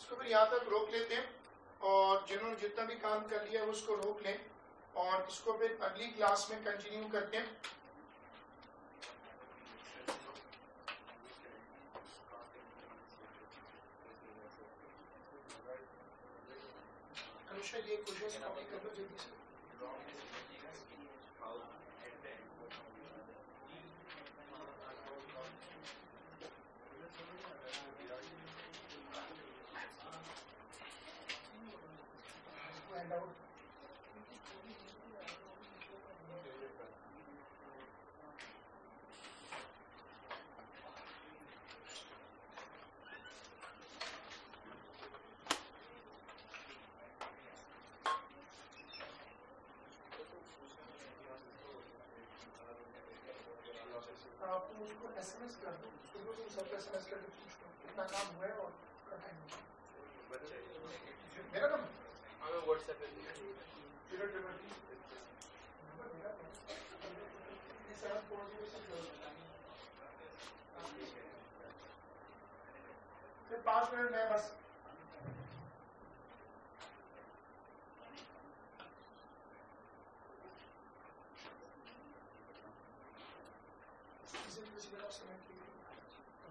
इसको फिर यहाँ तक रोक लेते हैं और जिन्होंने जितना भी काम कर लिया है उसको रोक लें और इसको फिर अगली क्लास में कंटिन्यू करते हैं। अनुषा ये क्वेश्चन कॉपी कर लो जल्दी से। आप उसको एसएमएस कर दो, सुबह से सबको एसएमएस करके पूछ लो कितना काम हुआ है और मेरा नंबर हमें व्हाट्सएप पे फिर 5 मिनट में बस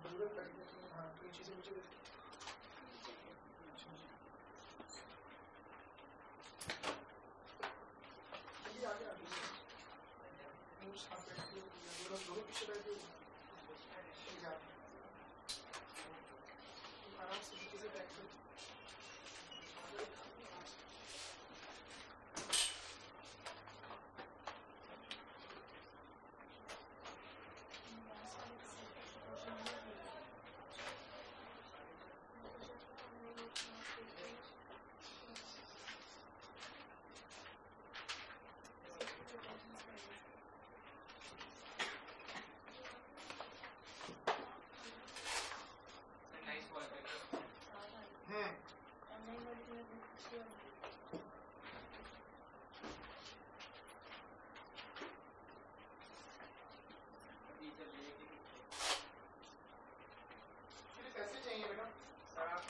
जरूरत पड़ेगी तो हाँ कोई चीजें मुझे आगे दोनों पीछे बैठे आराम से चीजें बैठ कैसे चाहिए बेटा? सर आप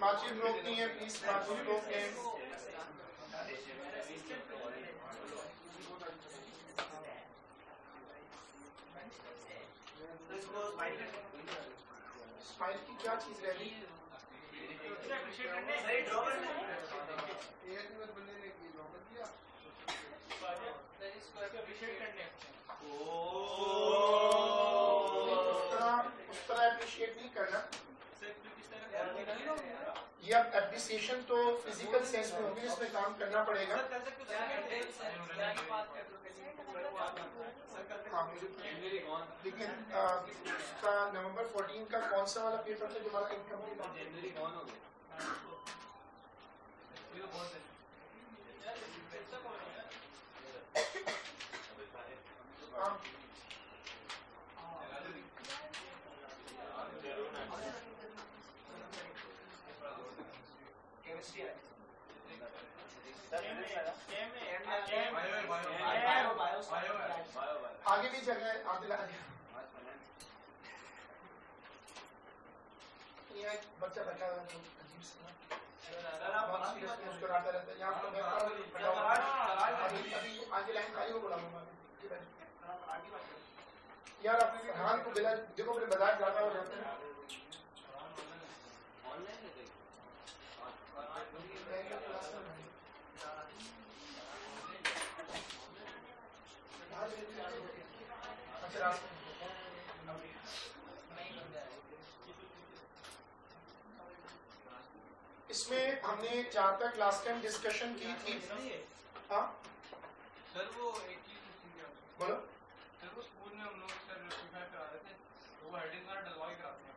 माचिस रोकनी है प्लीज, माचिस रोकनी है। स्माइल की क्या चीज रह गई? उस तरह अप्रिशिएट नहीं करना। ये अब एप्रिसिएशन तो फिजिकल सेंस में होगी, इसमें काम करना पड़ेगा। हाँ मुझे लेकिन उसका नवंबर 14 का कौन सा वाला पेपर था जो हमारा इनकम्प्लीट हो गया? आगे भी जगह है, आगे ला दिया। ये बच्चा बैठा हुआ है अजीब सा। मुस्कुराता रहता है। यहाँ तो मैं अभी आगे लाइन खाली को बुलाऊंगा यार। आप फरहान को बिला देखो मेरे बाजार ज्यादा हो जाते हैं। इसमें हमने जहाँ तक लास्ट टाइम डिस्कशन की थी, हाँ सर वो एक चीज बोलो। सर वो स्कूल में हम लोग सर प्रिपेयर करा रहे थे, तो वो हेडिंग वाला डलवा ही कराते हैं।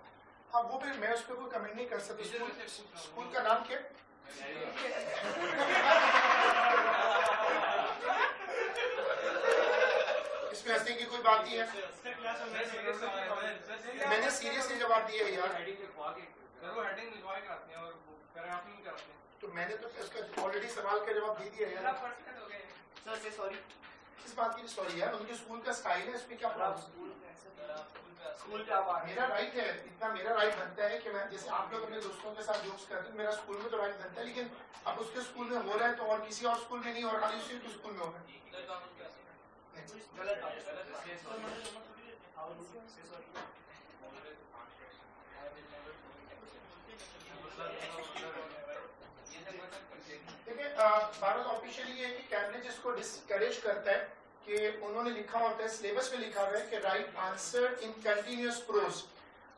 हाँ वो फिर मैं उस पर कोई कमेंट नहीं कर सकता। स्कूल का नाम क्या? इसमें हंसने की कोई बात नहीं है। मैंने सीरियसली जवाब दिया है यार। सर वो हेडिंग लिखवा ही कराते हैं और वो पैराग्राफिंग कराते हैं। तो मैंने तो उसका ऑलरेडी सवाल का जवाब दे दिया है यार। सर से सॉरी। किस बात की सॉरी यार? उनके स्कूल का स्टाइल है, इसमें क्या प्रॉब्लम? स्कूल का मेरा राइट है, इतना मेरा राइट बनता है कि मैं जैसे आप लोग अपने दोस्तों के साथ जोक्स करते हैं, मेरा स्कूल में तो राइट बनता है। लेकिन अब उसके स्कूल में हो रहा है तो और किसी और स्कूल में नहीं, और खाली उसी के स्कूल में हो रहा है। देखिए भारत ऑफिशियली ये है कि कैबिनेट जिसको डिस्करेज करता है कि उन्होंने लिखा होता है, सिलेबस में लिखा हुआ है कि right answer in continuous prose.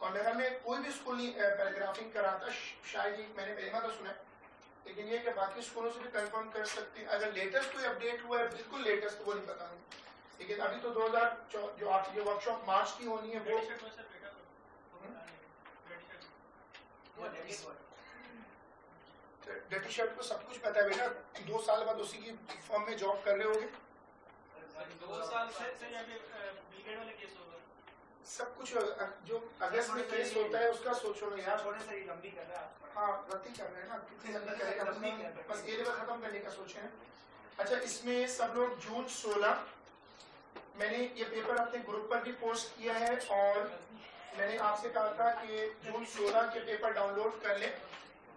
और मेरा में कोई भी स्कूल नहीं पैराग्राफिंग कराता, शायद ये मैंने पहली बार तो सुना, लेकिन ये कि बाकी स्कूलों से भी कंफर्म कर सकते हैं। अगर लेटेस्ट कोई अपडेट हुआ है, बिल्कुल लेटेस्ट, तो वो नहीं पता मुझे। लेकिन अभी तो 2000 जो आपकी जो वर्कशॉप मार्च की होनी है वो डर्टी शर्ट को सब कुछ पता है बेटा। 2 साल बाद उसी की फॉर्म में जॉब कर रहे होगे। 2 साल से या फिर ब्रिगेड वाले केस होगा सब कुछ जो अगस्त में केस होता है उसका सोचो ना यार। थोड़े से लंबी कर रहा है। हाँ गलती कर रहे हैं ना, कितनी लंबी करेगा, बस ये लेवल खत्म करने का सोचे हैं। अच्छा इसमें सब लोग जून 16, मैंने ये पेपर अपने ग्रुप पर भी पोस्ट किया है और मैंने आपसे कहा था कि जून 16 के पेपर डाउनलोड कर लें।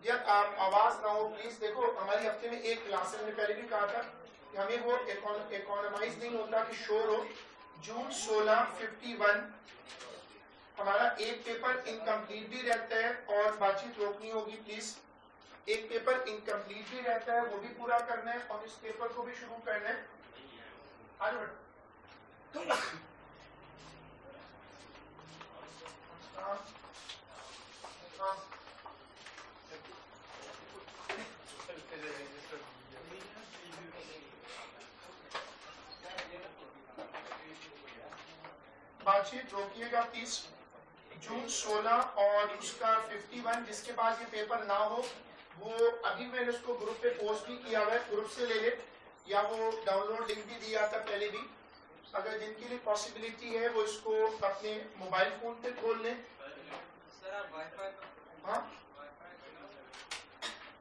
यार आप आवाज ना हो प्लीज। देखो हमारी हफ्ते में एक क्लास है, मैंने पहले भी कहा था कि हमें वो इकोनॉमाइज नहीं होता कि शोर हो। जून 16 51 हमारा एक पेपर इनकम्प्लीट भी रहता है और बातचीत रोकनी होगी प्लीज। एक पेपर इनकम्प्लीट भी रहता है, वो भी पूरा करना है और इस पेपर को भी शुरू करना है। आज बातचीत रोकिएगा प्लीज। जून 16 और उसका 51 जिसके पास ये पेपर ना हो वो अभी मैंने उसको ग्रुप पे पोस्ट भी किया हुआ है, ग्रुप से ले ले, या वो डाउनलोड लिंक भी दिया था पहले भी। अगर जिनके लिए पॉसिबिलिटी है वो इसको अपने मोबाइल फोन पे खोल लें। हाँ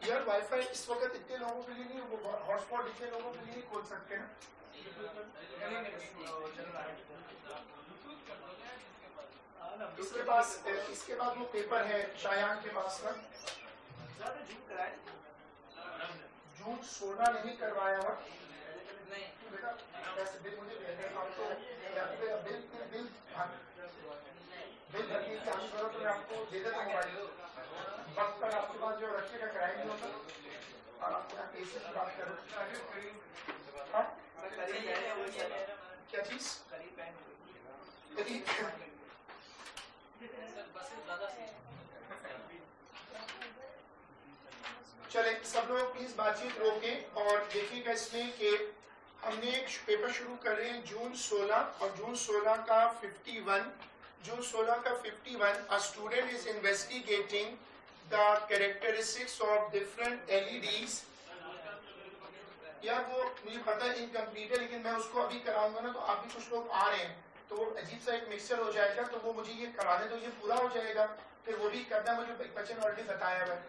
यार वाईफाई इस वक्त इतने लोगों के लिए नहीं, वो हॉटस्पॉट इतने लोगों के लिए खोल सकते हैं। इसके बाद वो पेपर है शायान के पास ना। जून 16 नहीं करवाया हुआ बेटा, बिल मुझे आपको बिल भरने की आवश्यकता तो मैं आपको दे देता हूँ। वक्त पर आपके पास जो रखिएगा कराया नहीं होता और आपको केसेस की बात करो। क्या चीज चले सब लोग प्लीज बातचीत रोकें और देखिएगा इसमें कि हमने एक पेपर शुरू कर रहे हैं जून 16 और जून 16 का 51। जून 16 का 51 a student is investigating the characteristics of different LEDs। यार वो मुझे पता है इनकम्प्लीट है, लेकिन मैं उसको अभी कराऊंगा ना तो आप भी कुछ लोग आ रहे हैं तो वो अजीब सा एक मिक्सचर हो जाएगा, तो वो मुझे ये कराने दो, ये पूरा हो जाएगा फिर वो भी करना। मुझे बच्चे ने ऑलरेडी बताया हुआ है।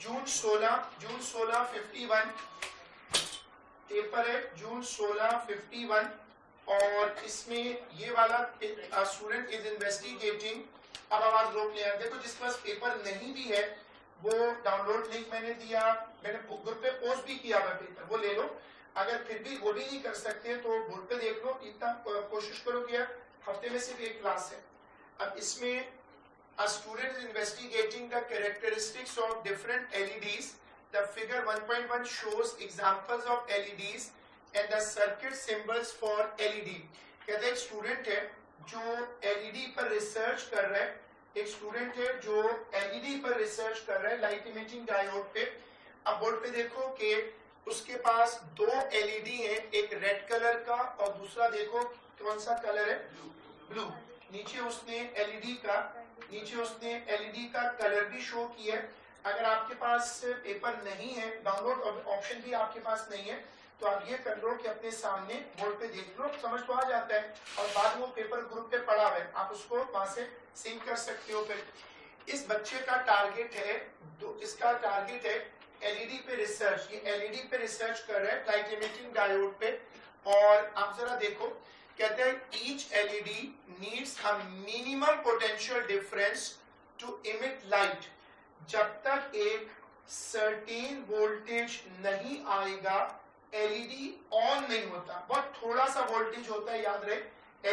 जून 16 51 पेपर है, जून 16 51 और इसमें ये वाला स्टूडेंट इज इन्वेस्टिगेटिंग। अब आवाज रोक लिया। देखो जिसके पास पेपर नहीं भी है वो डाउनलोड लिंक मैंने दिया, मैंने ग्रुप पे पोस्ट भी किया हुआ पेपर, वो ले लो। अगर फिर भी वो भी नहीं कर सकते तो बोर्ड पे देख लो, इतना कोशिश करो कि हफ्ते में सिर्फ एक क्लास है। अब इसमें a student is investigating the characteristics of different LEDs. The figure 1.1 shows examples of LEDs and the circuit symbols for LED. कहते हैं एक स्टूडेंट है जो LED पर रिसर्च कर रहा है, एक स्टूडेंट है जो LED पर रिसर्च कर रहा है, लाइट इमेजिंग डायोड पे। अब बोर्ड पे देखो कि उसके पास दो LED है, एक रेड कलर का और दूसरा देखो कौन सा कलर है, ब्लू। नीचे उसने LED का कलर भी शो किया है। अगर आपके पास पेपर नहीं है, डाउनलोड ऑप्शन भी आपके पास नहीं है, तो आप ये कर लो कि अपने सामने बोर्ड पे देख लो, समझ तो आ जाता है, और बाद में वो पेपर ग्रुप पे पड़ा हुआ है, आप उसको वहां से सिंक कर सकते हो। फिर इस बच्चे का टारगेट है, इसका टारगेट है LED पे रिसर्च। ये LED पे रिसर्च कर रहा है, लाइट इमिटिंग डायोड पे। और आप जरा देखो, कहते हैं each LED needs a minimum potential difference to emit light. जब तक एक सर्टेन वोल्टेज नहीं आएगा LED ऑन नहीं होता। बहुत थोड़ा सा वोल्टेज होता है, याद रहे।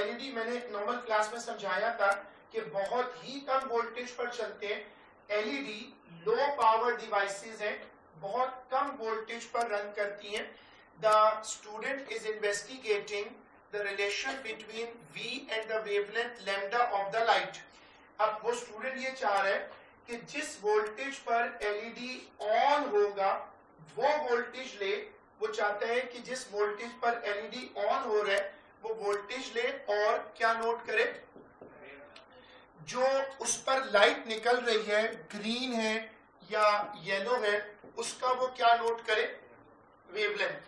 LED मैंने नॉर्मल क्लास में समझाया था कि बहुत ही कम वोल्टेज पर चलते हैं। LED लो पावर डिवाइसेस हैं, बहुत कम वोल्टेज पर रन करती हैं। The student is investigating the relation between V and the wavelength lambda of the light. अब वो स्टूडेंट ये चाह रहा है कि जिस वोल्टेज पर LED ऑन होगा वो वोल्टेज ले। वो चाहता है कि जिस वोल्टेज पर LED ऑन हो रहा है वो वोल्टेज ले और क्या नोट करे, जो उस पर लाइट निकल रही है, ग्रीन है या येलो है, उसका वो क्या नोट करे, वेवलेंथ।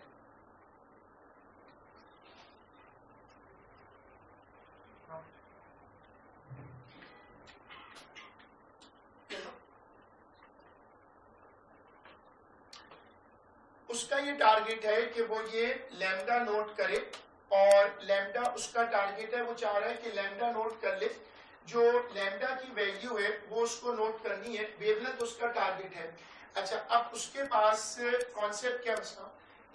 उसका ये टारगेट है कि वो ये लैम्डा नोट करे, और लैम्डा उसका टारगेट है, वो चाह रहा है कि लैम्डा नोट कर ले। जो लैम्डा की वैल्यू है वो उसको नोट करनी है, वेवलेंथ उसका टारगेट है। अच्छा, अब उसके पास कॉन्सेप्ट क्या उसका,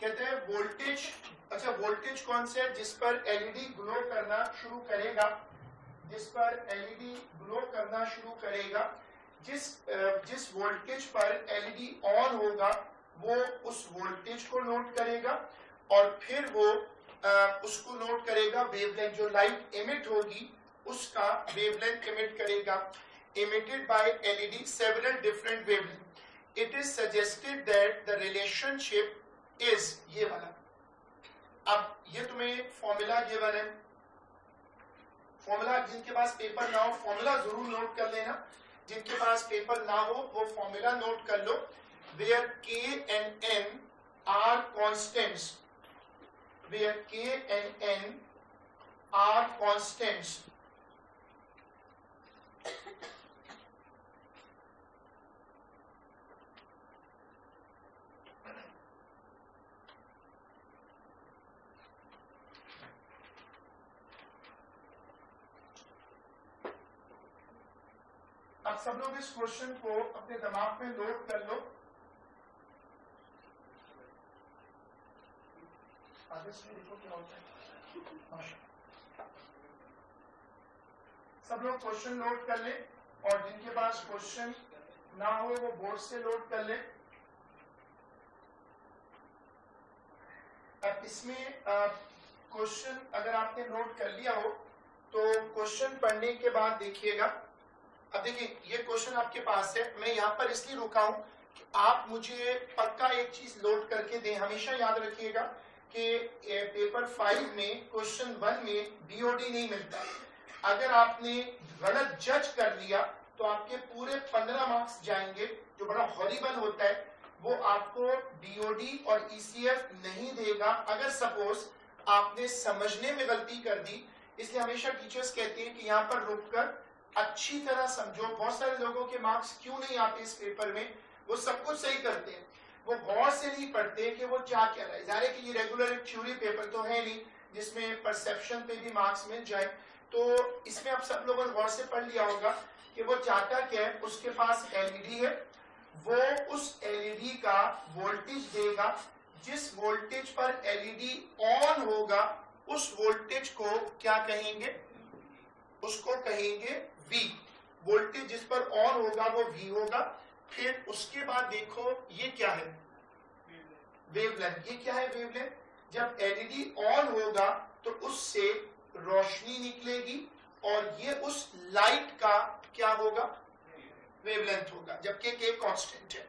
कहते हैं वोल्टेज। अच्छा, वोल्टेज कॉन्सेप्ट जिस पर LED ग्लो करना शुरू करेगा, जिस पर LED ग्लो करना शुरू करेगा, जिस वोल्टेज पर LED ऑन होगा वो उस वोल्टेज को नोट करेगा, और फिर वो उसको नोट करेगा वेवलेंथ, जो लाइट इमिट होगी उसका वेवलेंथ इमिट करेगा। Emitted by LED several different wavelength. It is suggested that the relationship is ये वाला। अब ये तुम्हें फॉर्मूला गिवन है, फॉर्मूला जिनके पास पेपर ना हो फॉर्मूला जरूर नोट कर लेना, जिनके पास पेपर ना हो वो फॉर्मूला नोट कर लो। where K and N are constants, where K and N are constants, अब सब लोग इस क्वेश्चन को अपने दिमाग में नोट कर लो। देखो क्या होता है, सब लोग क्वेश्चन नोट कर ले, और जिनके पास क्वेश्चन ना हो वो बोर्ड से नोट कर ले। अब इसमें क्वेश्चन अगर आपने नोट कर लिया हो तो क्वेश्चन पढ़ने के बाद देखिएगा। अब देखिए ये क्वेश्चन आपके पास है, मैं यहाँ पर इसलिए रुका हूं कि आप मुझे पक्का एक चीज नोट करके दें। हमेशा याद रखिएगा कि पेपर 5 में क्वेश्चन 1 में BOD नहीं मिलता। अगर आपने गलत जज कर लिया तो आपके पूरे 15 मार्क्स जाएंगे, जो बड़ा हॉरिबल होता है। वो आपको BOD और ECF नहीं देगा अगर सपोज आपने समझने में गलती कर दी। इसलिए हमेशा टीचर्स कहते हैं कि यहाँ पर रुककर अच्छी तरह समझो। बहुत सारे लोगों के मार्क्स क्यों नहीं आते इस पेपर में, वो सब कुछ सही करते हैं, वो गौर से नहीं पढ़ते कि वो क्या कह रहा है। जाहिर है कि ये रेगुलर थ्योरी पेपर तो है नहीं जिसमें परसेप्शन पे भी मार्क्स मिल जाए। तो इसमें आप सब लोगों ने गौर से पढ़ लिया होगा कि वो चाहता क्या है, उसके पास LED है वो उस एलईडी का वोल्टेज देगा। जिस वोल्टेज पर एलईडी ऑन होगा उस वोल्टेज को क्या कहेंगे? उसको कहेंगे V। वोल्टेज जिस पर ऑन होगा वो V होगा। फिर उसके बाद देखो ये क्या है? वेवलेंथ। ये क्या है वेवलेंथ? जब एलईडी ऑन होगा तो उससे रोशनी निकलेगी और ये उस लाइट का क्या होगा? वेवलेंथ होगा, जबकि K कांस्टेंट है।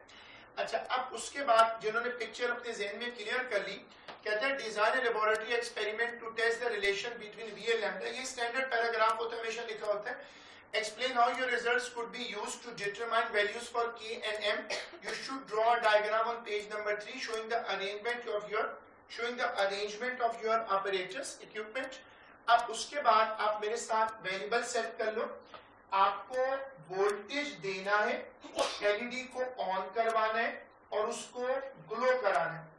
अच्छा, अब उसके बाद जिन्होंने पिक्चर अपने जहन में क्लियर कर ली, कहते हैं design a laboratory experiment to test the relation between V and lambda. ये स्टैंडर्ड पैराग्राफ होता है, हमेशा लिखा होता है। Explain how your results could be used to determine values for K and M. You should draw a diagram on page number 3 showing the arrangement of your apparatus equipment. अब उसके बाद आप मेरे साथ वेरिएबल सेट कर लो। आपको voltage देना है, एलईडी को ऑन करवाना है और उसको ग्लो कराना है।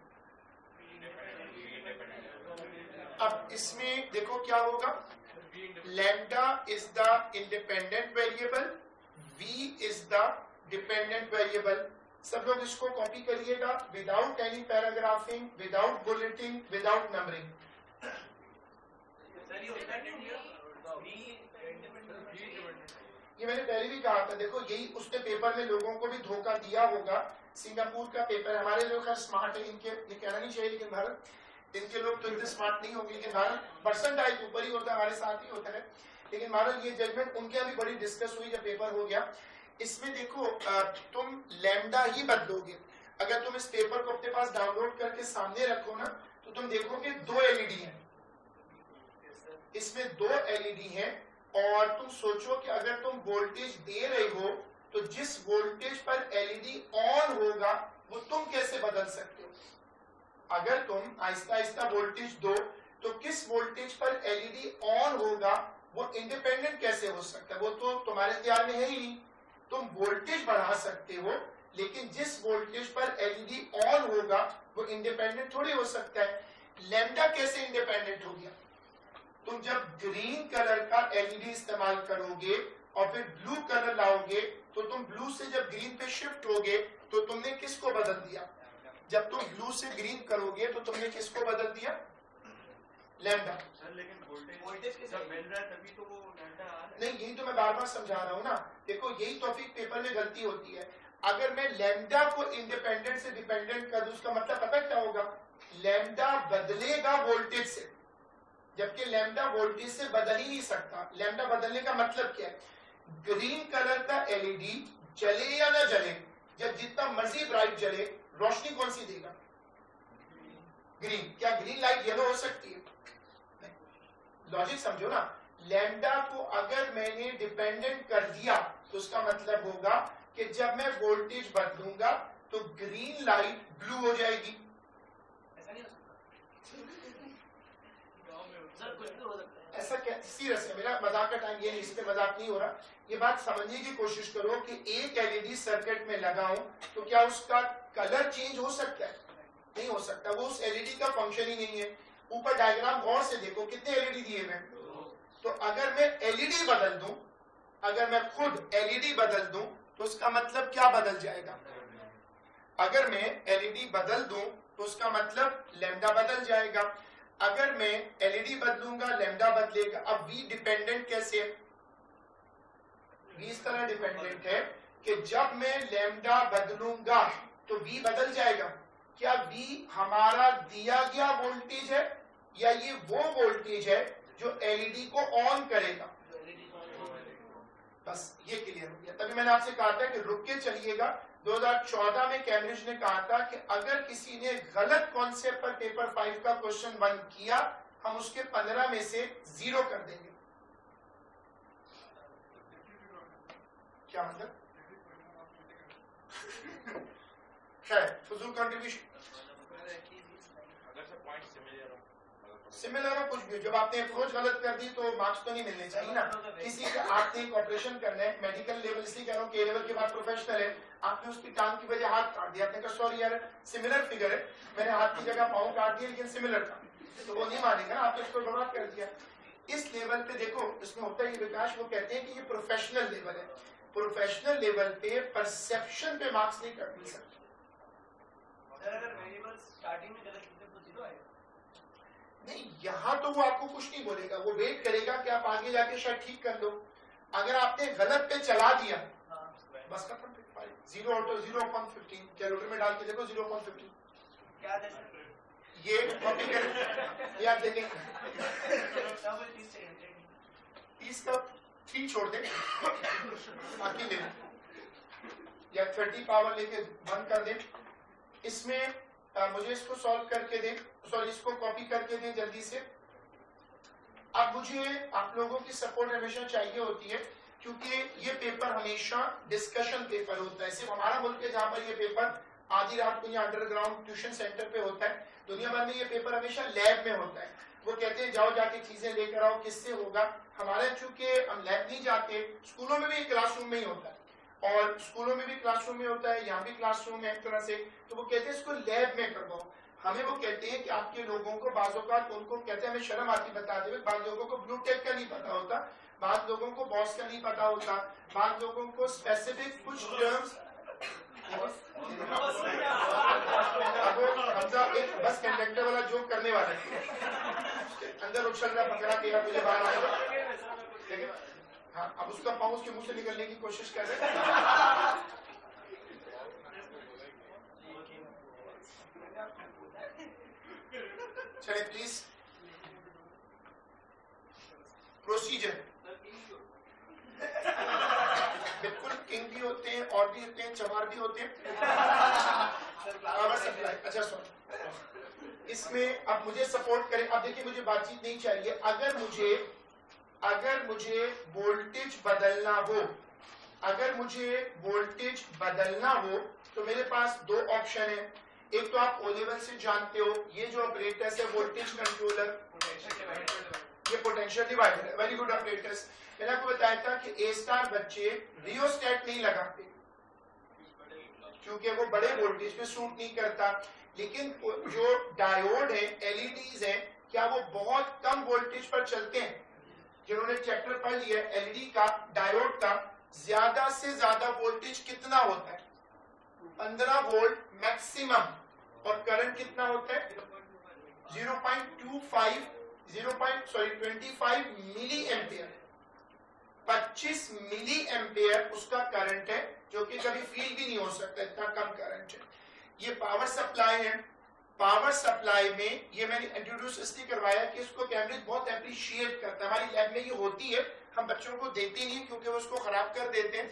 अब इसमें देखो क्या होगा? Lambda is the independent variable, V is the dependent variable. सब लोग इसको कॉपी करिएगा without any paragraphing, without bulleting, without numbering. ये मैंने पहले भी कहा था। देखो यही उसने पेपर में लोगों को भी धोखा दिया होगा। सिंगापुर का पेपर, हमारे लोग खैर स्मार्ट है, इनके ये कहना नहीं चाहिए, लेकिन भारत इनके लोग तो इतने स्मार्ट नहीं होंगे, लेकिन भारत परसेंटाइज ऊपर ही होता है, हमारे साथ ही होता है। लेकिन भारत ये जजमेंट उनके यहाँ भी बड़ी डिस्कस हुई जब पेपर हो गया। इसमें देखो तुम लैम्डा ही बदलोगे। अगर तुम इस पेपर को अपने पास डाउनलोड करके सामने रखो ना, तो तुम देखोगे 2 एलईडी हैं, इसमें 2 एलईडी हैं। और तुम सोचो कि अगर तुम वोल्टेज दे रहे हो तो जिस वोल्टेज पर एलईडी ऑन होगा वो तुम कैसे बदल सकते हो? अगर तुम आहिस्ता आहिस्ता वोल्टेज दो तो किस वोल्टेज पर एलईडी ऑन होगा वो इंडिपेंडेंट कैसे हो सकता है? वो तो तुम्हारे इख्तियार में है ही नहीं। तुम वोल्टेज बढ़ा सकते हो, लेकिन जिस वोल्टेज पर एलईडी ऑन होगा वो इंडिपेंडेंट थोड़ी हो सकता है। लैम्डा कैसे इंडिपेंडेंट हो गया? तुम जब ग्रीन कलर का एलईडी इस्तेमाल करोगे और फिर ब्लू कलर लाओगे तो तुम ब्लू से जब ग्रीन पे शिफ्ट होगे तो तुमने किसको बदल दिया? जब तुम ब्लू से ग्रीन करोगे तो तुमने किसको बदल दिया? लैम्डा। सर लेकिन वोल्टेज जब मिल रहा है तभी तो वो लैम्डा आ रहा है। नहीं, यही तो मैं बार बार समझा रहा हूँ ना। देखो यही टॉपिक पेपर में गलती होती है। अगर मैं लैम्डा को इंडिपेंडेंट से डिपेंडेंट कर दूं, उसका मतलब पता क्या होगा? लैम्डा बदलेगा वोल्टेज से, जबकि लैम्डा वोल्टेज से बदल ही नहीं सकता। लैम्डा बदलने का मतलब क्या है? ग्रीन कलर का एलईडी जले या ना जले, जब जितना मर्जी ब्राइट जले, रोशनी कौन सी देगा? ग्रीन। क्या ग्रीन लाइट येलो हो सकती है? लॉजिक समझो ना। लैम्डा को अगर मैंने डिपेंडेंट कर दिया तो उसका मतलब होगा कि जब मैं वोल्टेज बदलूंगा तो ग्रीन लाइट ब्लू हो जाएगी। ऐसा नहीं हो सकता सर, कुछ भी हो सकता है। ऐसा क्या? सीरियस है, मेरा मजाक का टाइम ये नहीं, इस पे मजाक नहीं हो रहा। ये बात समझने की कोशिश करो कि एक एलईडी सर्किट में लगाऊं तो क्या उसका कलर चेंज हो सकता है? नहीं हो सकता। वो उस एलईडी का फंक्शन ही नहीं है। ऊपर डायग्राम गौर से देखो, कितने एलईडी दिए हुए? तो अगर मैं एलईडी बदल दूं, अगर मैं खुद एलईडी बदल दूं तो उसका मतलब क्या बदल जाएगा? अगर मैं एलईडी बदल दूं तो उसका मतलब लैम्डा बदल जाएगा। अगर मैं एलईडी बदलूंगा लैम्डा बदलेगा। अब V डिपेंडेंट कैसे है? V इस तरह डिपेंडेंट है कि जब मैं लैम्डा बदलूंगा तो V बदल जाएगा। क्या V हमारा दिया गया वोल्टेज है या ये वो वोल्टेज है जो एलईडी को ऑन करेगा? बस ये क्लियर हो गया। तभी मैंने आपसे कहा था कि रुक के चलिएगा। 2014 में कैम्ब्रिज ने कहा था कि अगर किसी ने गलत कॉन्सेप्ट पर पेपर 5 का क्वेश्चन 1 किया, हम उसके 15 में से 0 कर देंगे। क्या मतलब? खैर, फजूल कंट्रीब्यूशन। सिमिलर हो कुछ भी, जब आपने अप्रोच गलत कर दी तो मार्क्स तो नहीं मिलने चाहिए ना। किसी का आपने एक ऑपरेशन करना है, मेडिकल लेवल, इसलिए कह रहा हूँ कि लेवल के बाद प्रोफेशनल है, आपने उसकी टांग की वजह हाथ काट दिया, आपने कहा सॉरी यार सिमिलर फिगर है, मैंने हाथ की जगह पाँव काट दिया लेकिन सिमिलर था, तो वो नहीं मानेगा ना, आपने इसको बर्बाद कर दिया। इस लेवल पे देखो, इसमें होता है विकास, वो कहते हैं कि ये प्रोफेशनल लेवल है। प्रोफेशनल लेवल पे परसेप्शन पे मार्क्स नहीं कर मिल सकते। अगर वेरिएबल स्टार्टिंग में गलत लिखे तो 0 आएगा। नहीं, यहाँ तो वो आपको कुछ नहीं बोलेगा, वो वेट करेगा कि आप आगे जाके शायद ठीक कर लो। अगर आपने गलत पे चला दिया बस खत्म। 0 आउट ऑफ 0/15 कैलकुलेटर में डाल के देखो 0/15 क्या दे सकते ये कॉपी कर याद देखें 30 का 3 छोड़ दे बाकी ले या 30 पावर लेके बंद कर दे। इसमें मुझे इसको सॉल्व करके दे, सॉरी इसको कॉपी करके दे जल्दी से। अब मुझे आप लोगों की सपोर्ट हमेशा चाहिए होती है क्योंकि ये पेपर हमेशा डिस्कशन पेपर होता है। सिर्फ हमारा मुल्क है जहाँ पर ये पेपर आधी रात को यहाँ अंडरग्राउंड ट्यूशन सेंटर पे होता है। दुनिया भर में ये पेपर हमेशा लैब में होता है। वो कहते हैं जाओ जाके चीजें लेकर आओ, किससे होगा। हमारे चूंकि हम लैब नहीं जाते, स्कूलों में भी क्लासरूम में ही होता है और स्कूलों में भी क्लासरूम में होता है, यहाँ भी क्लासरूम है एक तरह से। तो वो कहते हैं इसको लैब में करवाओ। हमें वो कहते हैं कि आपके लोगों को बाज़ औक़ात उनको कहते हैं, हमें शर्म आती बता दे, बाद लोगों को ब्लू टेक का नहीं पता होता, बाद लोगों को बॉस का नहीं पता होता, बाद लोगों को स्पेसिफिक कुछ टर्म्स। अब हमजा एक बस कंडक्टर वाला जोक करने वाला है, अंदर उछल रहा पकड़ा के मुझे बाहर आएगा। हाँ, अब उसका पाँव उसके मुंह से निकलने की कोशिश कर रहे हैं। चलिए प्लीज प्रोसीजर। बिल्कुल किंग भी होते हैं और भी होते हैं, चमार भी होते हैं। पावर सप्लाई, अच्छा सुन, इसमें अब मुझे सपोर्ट करें। अब देखिए मुझे बातचीत नहीं चाहिए। अगर मुझे वोल्टेज बदलना हो, अगर मुझे वोल्टेज बदलना हो तो मेरे पास 2 ऑप्शन है। एक तो आप ओ लेवल से जानते हो, ये जो ऑपरेटर्स है वोल्टेज कंट्रोलर, ये पोटेंशियल डिवाइडर है। Very good operators. मैंने आपको बताया था कि ए स्टार बच्चे रियोस्टेट नहीं लगाते क्योंकि वो बड़े वोल्टेज पे सूट नहीं करता। लेकिन जो डायोड है, एलईडीज है, क्या वो बहुत कम वोल्टेज पर चलते हैं? जिन्होंने चैप्टर पढ़ लिया एलईडी का, डायोड का, ज्यादा से ज्यादा वोल्टेज कितना होता है? 15 वोल्ट मैक्सिमम। और करंट कितना होता है? 25 मिली एम्पियर। 25 मिली एम्पियर उसका करंट है, जो कि कभी फील भी नहीं हो सकता, इतना कम करंट है। ये पावर सप्लाई है। पावर सप्लाई में ये मैंने इंट्रोड्यूस इसलिए करवाया कि इसको कैम्ब्रिज बहुत अप्रिशिएट करता है। हमारी लैब में ये होती है, हम बच्चों को देते नहीं क्योंकि वो उसको खराब कर देते हैं।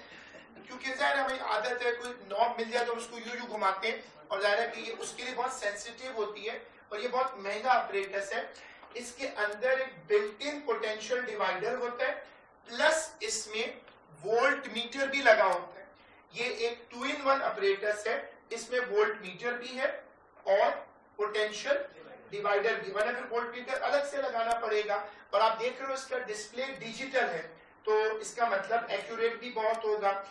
क्योंकि जाहिर है हमें आदत है, कोई नॉब मिल जाए तो उसको यूं घुमाते हैं, और जाहिर है कि ये उसके लिए बहुत सेंसिटिव होती है और ये बहुत महंगा ऑपरेटस है। इसके अंदर एक बिल्ट इन पोटेंशियल डिवाइडर होता है, प्लस इसमें वोल्ट मीटर भी लगा होता है। ये एक 2-in-1 ऑपरेटस है। इसमें वोल्ट मीटर भी है और पोटेंशियल डिवाइडर भी। वरना फिर वोल्ट मीटर अलग से लगाना पड़ेगा। और आप देख रहे हो इसका डिस्प्ले डिजिटल है, तो इसका मतलब एक्यूरेट भी बहुत होगा।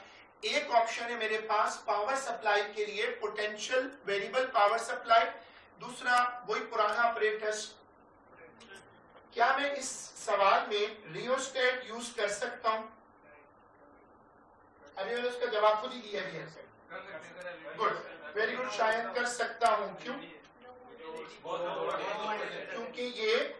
एक ऑप्शन है मेरे पास पावर सप्लाई के लिए, पोटेंशियल वेरिएबल पावर सप्लाई। दूसरा वही पुराना ऑपरेटस। क्या मैं इस सवाल में रियोस्टेट यूज कर सकता हूं? अभी मैंने उसका जवाब खुद ही दिया है। Good, very good. शायद कर सकता हूं। क्यों? क्योंकि ये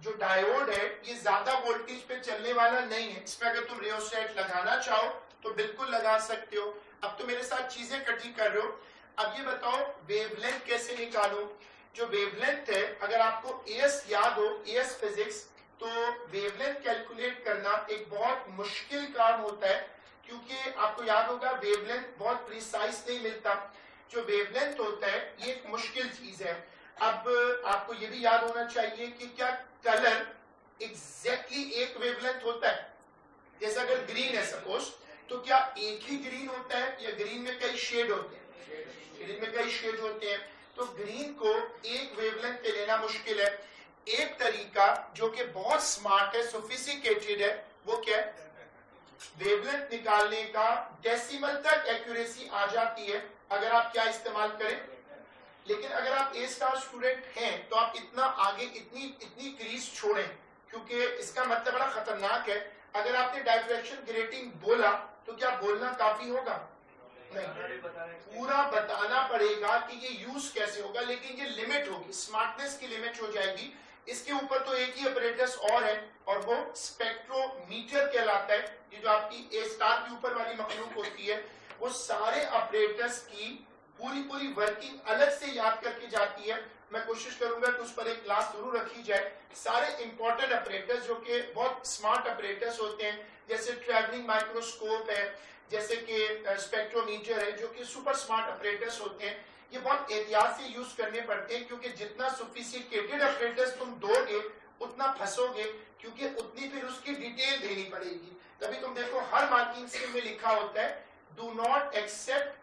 जो डायोड है ये ज्यादा वोल्टेज पे चलने वाला नहीं है। इसमें अगर तुम रियोस्टेट लगाना चाहो तो बिल्कुल लगा सकते हो। अब तो मेरे साथ चीजें इकट्ठी कर रहे हो। अब ये बताओ वेवलेंथ कैसे निकालो? जो वेवलेंथ है, अगर आपको एएस याद हो, एएस फिजिक्स, तो वेवलेंथ कैलकुलेट करना एक बहुत मुश्किल काम होता है, क्योंकि आपको याद होगा वेवलेंथ बहुत प्रिसाइज नहीं मिलता। जो वेवलेंथ होता है ये एक मुश्किल चीज है। अब आपको ये भी याद होना चाहिए कि क्या कलर एग्जैक्टली एक वेवलेंथ होता है? जैसे अगर ग्रीन है सपोज, तो क्या एक ही ग्रीन होता है या ग्रीन में कई शेड होते हैं? ग्रीन में कई शेड होते हैं। तो ग्रीन को एक वेवलेंथ पे लेना मुश्किल है। एक तरीका जो कि बहुत स्मार्ट है, सोफिस्टिकेटेड है, वो क्या है? वेवलेंथ निकालने का डेसिमल तक एक्यूरेसी आ जाती है अगर आप क्या इस्तेमाल करें। लेकिन अगर आप ए स्टार स्टूडेंट हैं तो आप इतना आगे इतनी क्रीज छोड़ें, क्योंकि इसका मतलब बड़ा खतरनाक है। अगर आपने डायफ्रैक्शन ग्रेटिंग बोला तो क्या बोलना काफी होगा? नहीं, पूरा बताना पड़ेगा कि ये यूज कैसे होगा, लेकिन ये लिमिट होगी, स्मार्टनेस की लिमिट हो जाएगी। इसके ऊपर तो एक ही अपरेटस और है और वो स्पेक्ट्रोमीटर कहलाता है। ये जो आपकी ए स्टार के ऊपर वाली मखलूक होती है, वो सारे अपरेटस की पूरी वर्किंग अलग से याद करके जाती है। मैं कोशिश करूंगा कि उस पर एक क्लास जरूर रखी जाए। सारे इंपॉर्टेंट अपरेटस जो कि बहुत स्मार्ट अपरेटस होते हैं, जैसे ट्रैवलिंग माइक्रोस्कोप है, जैसे कि स्पेक्ट्रोमीटर है, जो कि सुपर स्मार्ट अपरेटस होते हैं। ये बहुत एहतियात से यूज करने पड़ते हैं, क्योंकि जितना सोफिस्टिकेटेड अपरेटस तुम दोगे उतना फंसोगे, क्योंकि उतनी फिर उसकी डिटेल देनी पड़ेगी। तभी तुम देखो हर मार्किंग स्कीम में लिखा होता है डू नॉट एक्सेप्ट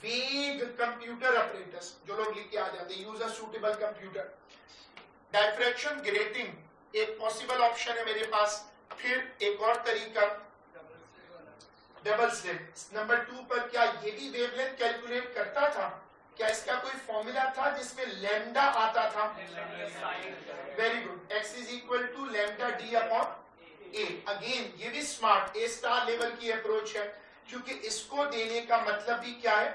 वेग कंप्यूटर अपरेटस। जो लोग लिख के आ जाते हैं, use a suitable computer. Diffraction grating एक पॉसिबल ऑप्शन है मेरे पास। फिर एक और तरीका डबल स्लिट। नंबर 2 पर क्या ये भी वेवलेंथ कैलकुलेट करता था? क्या इसका कोई फॉर्मूला था जिसमें लैम्डा आता था? Very good, x is equal to lambda D upon A. Again ये भी स्मार्ट ए स्टार लेवल की अप्रोच है, क्योंकि इसको देने का मतलब भी क्या है?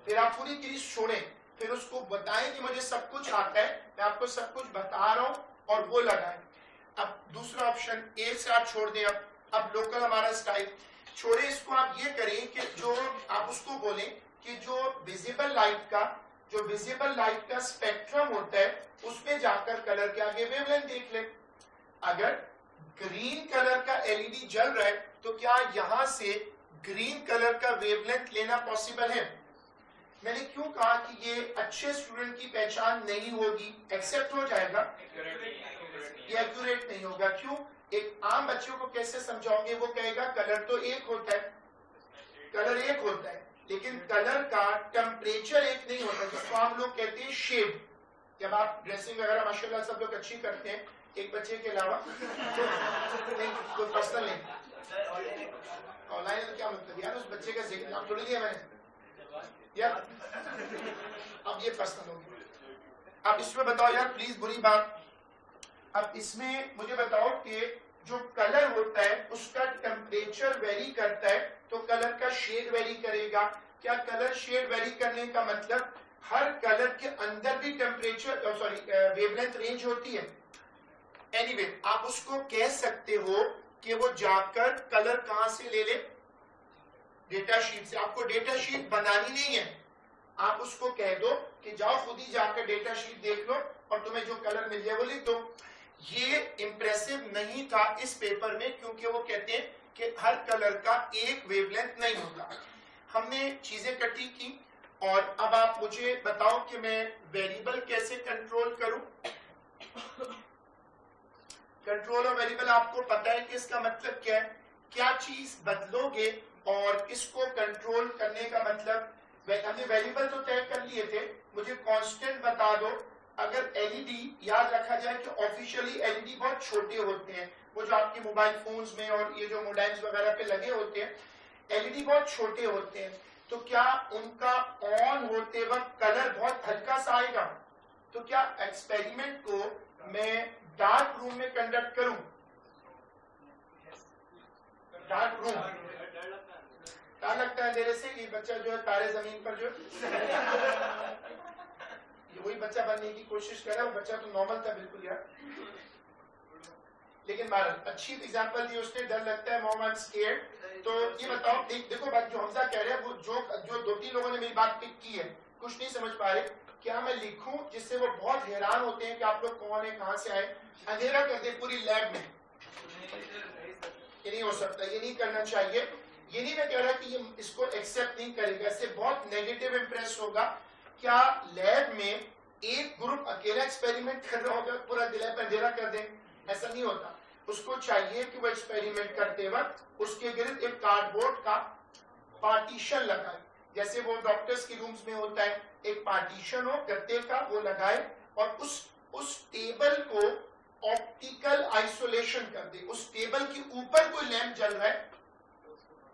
फिर आप पूरी चीज छोड़ें, फिर उसको बताएं कि मुझे सब कुछ आता है, मैं आपको सब कुछ बता रहा हूं और वो लगाएं। अब दूसरा ऑप्शन ए स्टार छोड़ दें। अब लोकल हमारा स्टाइल छोड़े, इसको आप ये करें कि जो आप उसको बोलें कि जो विजिबल लाइट का स्पेक्ट्रम होता है, उसमें जाकर कलर के आगे वेवलेंथ देख ले। अगर ग्रीन कलर का एलईडी जल रहा है तो क्या यहां से ग्रीन कलर का वेवलेंथ लेना पॉसिबल है? मैंने क्यों कहा कि ये अच्छे स्टूडेंट की पहचान नहीं होगी, एक्सेप्ट हो जाएगा, ये एक्यूरेट नहीं होगा। क्यों? एक आम बच्चों को कैसे समझाओगे? वो कहेगा कलर तो एक होता है, कलर एक होता है, लेकिन कलर का टेम्परेचर एक नहीं होता, जिसको हम लोग कहते हैं शेड। जब आप ड्रेसिंग वगैरह माशाल्लाह सब लोग अच्छी करते हैं, एक बच्चे के अलावा नहीं, कोई पर्सनल नहीं। ऑनलाइन का क्या मतलब यार? उस बच्चे का जिक्र नाम थोड़ी लिया मैंने यार, अब ये पर्सनल हो गया। अब इसमें बताओ यार प्लीज, बुरी बात। अब इसमें मुझे बताओ कि जो कलर होता है उसका टेम्परेचर वेरी करता है, तो कलर का शेड वेरी करेगा। क्या कलर शेड वेरी करने का मतलब हर कलर के अंदर भी टेम्परेचर वेवलेंथ रेंज होती है? एनीवे, आप उसको कह सकते हो कि वो जाकर कलर कहां से ले ले? डेटा शीट से। आपको डेटा शीट बनानी नहीं है, आप उसको कह दो कि जाओ खुद ही जाकर डेटा शीट देख लो और तुम्हें जो कलर मिल जाए वो लिख दो। ये इंप्रेसिव नहीं था इस पेपर में, क्योंकि वो कहते हैं कि हर कलर का एक वेवलेंथ नहीं होता। हमने चीजें इकट्ठी की और अब आप मुझे बताओ कि मैं वेरिएबल कैसे कंट्रोल करूं। कंट्रोल और वेरिएबल आपको पता है कि इसका मतलब क्या है? क्या चीज बदलोगे और इसको कंट्रोल करने का मतलब। हमने वेरिएबल तो तय कर लिए थे, मुझे कांस्टेंट बता दो। अगर एलईडी, याद रखा जाए कि ऑफिशियली एलईडी बहुत छोटे होते हैं, वो जो आपके मोबाइल फोन्स में और ये जो मोडेम्स वगैरह पे लगे होते हैं, एलईडी बहुत छोटे होते हैं, तो क्या उनका ऑन होते वक्त कलर बहुत हल्का सा आएगा? तो क्या एक्सपेरिमेंट को मैं डार्क रूम में कंडक्ट करूं? डार्क रूम क्या लगता है अंधेरे से? ये बच्चा जो है तारे जमीन पर जो ये वही बच्चा बनने की कोशिश कर रहा है। वो बच्चा तो नॉर्मल था बिल्कुल यार, लेकिन अच्छी एग्जांपल दी उसने, डर लगता है मॉम आई एम स्केयर्ड। तो ये बताओ, देखो बात जो हमजा कह रहे हैं, वो जो 2-3 लोगों ने मेरी बात पिक की है, कुछ नहीं समझ पा रहे, क्या मैं लिखूं जिससे वो बहुत हैरान होते हैं कि आप लोग कौन है, कहां से आए? अंधेरा कर दे पूरी लैब में? ये नहीं हो सकता, ये नहीं करना चाहिए। ये नहीं मैं कह रहा कि ये इसको एक्सेप्ट नहीं करेगा, इससे बहुत नेगेटिव इंप्रेस होगा। क्या लैब में एक ग्रुप अकेला एक्सपेरिमेंट कर रहा होगा, पूरा लैब अंधेरा कर दें? ऐसा नहीं होता। उसको चाहिए कि वो एक्सपेरिमेंट करते वक्त उसके गिर्द एक कार्डबोर्ड का पार्टीशन लगाए, जैसे वो डॉक्टर्स के रूम्स में होता है, एक पार्टीशन हो गत्ते का, वो लगाए और उस टेबल को ऑप्टिकल आइसोलेशन कर दे। उस टेबल के ऊपर कोई लैंप जल रहा है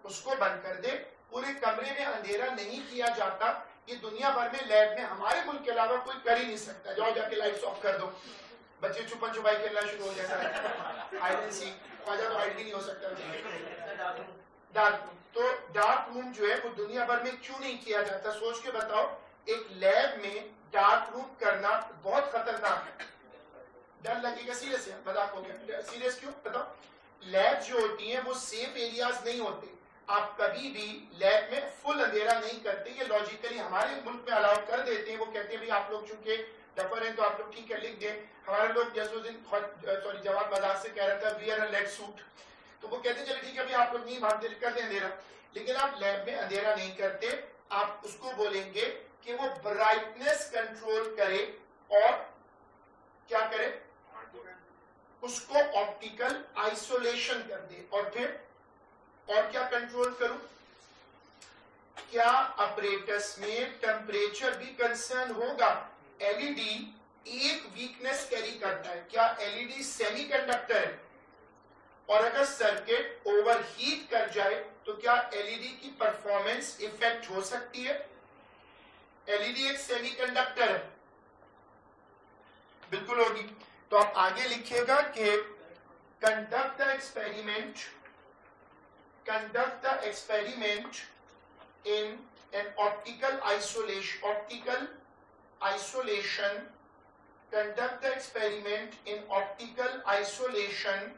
उसको बंद कर दे। पूरे कमरे में अंधेरा नहीं किया जाता। ये दुनिया भर में लैब में हमारे मुल्क के अलावा कोई कर ही नहीं सकता। जाओ जाके लाइट्स ऑफ कर दो, बच्चे छुपन छुपाई खेलना शुरू हो जाता है, हाइड एंड सीक। आजा तो हाइड भी नहीं हो सकता। Dark room. तो डार्क रूम जो है वो दुनिया भर में क्यों नहीं किया जाता, सोच के बताओ। एक लैब में डार्क रूम करना बहुत खतरनाक है। डर लगेगा, सीरियस है, मजाक हो गया, सीरियस क्यों बताओ। लैब जो होती है वो सेफ एरियाज नहीं होते। आप कभी भी लैब में फुल अंधेरा नहीं करते, ये लॉजिकली हमारे मुल्क में अलाउ कर देते हैं। वो कहते हैं भाई आप लोग चूंकि डफर हैं तो आप लोग ठीक है लिख दें। हमारे लोग जैसे उस दिन सॉरी जवाब मजाक से कह रहा था वियर अ लेड सूट, तो वो कहते चले ठीक है भाई आप लोग नहीं भागते कर दें अंधेरा, लेकिन आप लैब में अंधेरा नहीं करते। आप उसको बोलेंगे कि वो ब्राइटनेस कंट्रोल करे और क्या करे, उसको ऑप्टिकल आइसोलेशन कर दे। और फिर और क्या कंट्रोल करूं, क्या अपरेटस में टेम्परेचर भी कंसर्न होगा। एलईडी एक वीकनेस कैरी करता है, क्या एलईडी सेमीकंडक्टर है, और अगर सर्किट ओवरहीट कर जाए तो क्या एलईडी की परफॉर्मेंस इफेक्ट हो सकती है। एलईडी एक सेमीकंडक्टर है, बिल्कुल होगी। तो आप आगे लिखिएगा कि conduct the experiment in an optical isolation, conduct the experiment in optical isolation,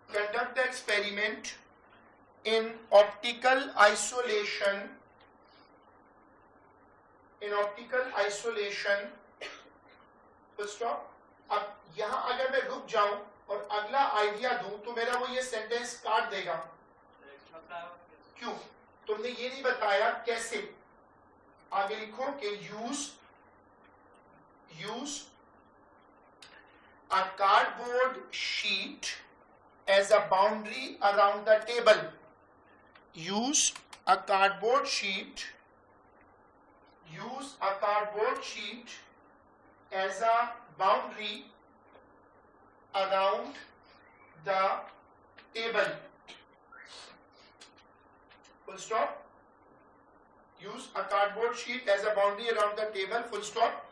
conduct the experiment in optical isolation, full stop। अब यहां अगर मैं रुक जाऊं और अगला आइडिया दूं तो मेरा वो ये सेंटेंस काट देगा। क्यों, तुमने ये नहीं बताया कैसे। आगे लिखो कि use a cardboard sheet as a boundary around the table. Use a cardboard sheet as a boundary around the table, full stop। Use a cardboard sheet as a boundary around the table, full stop।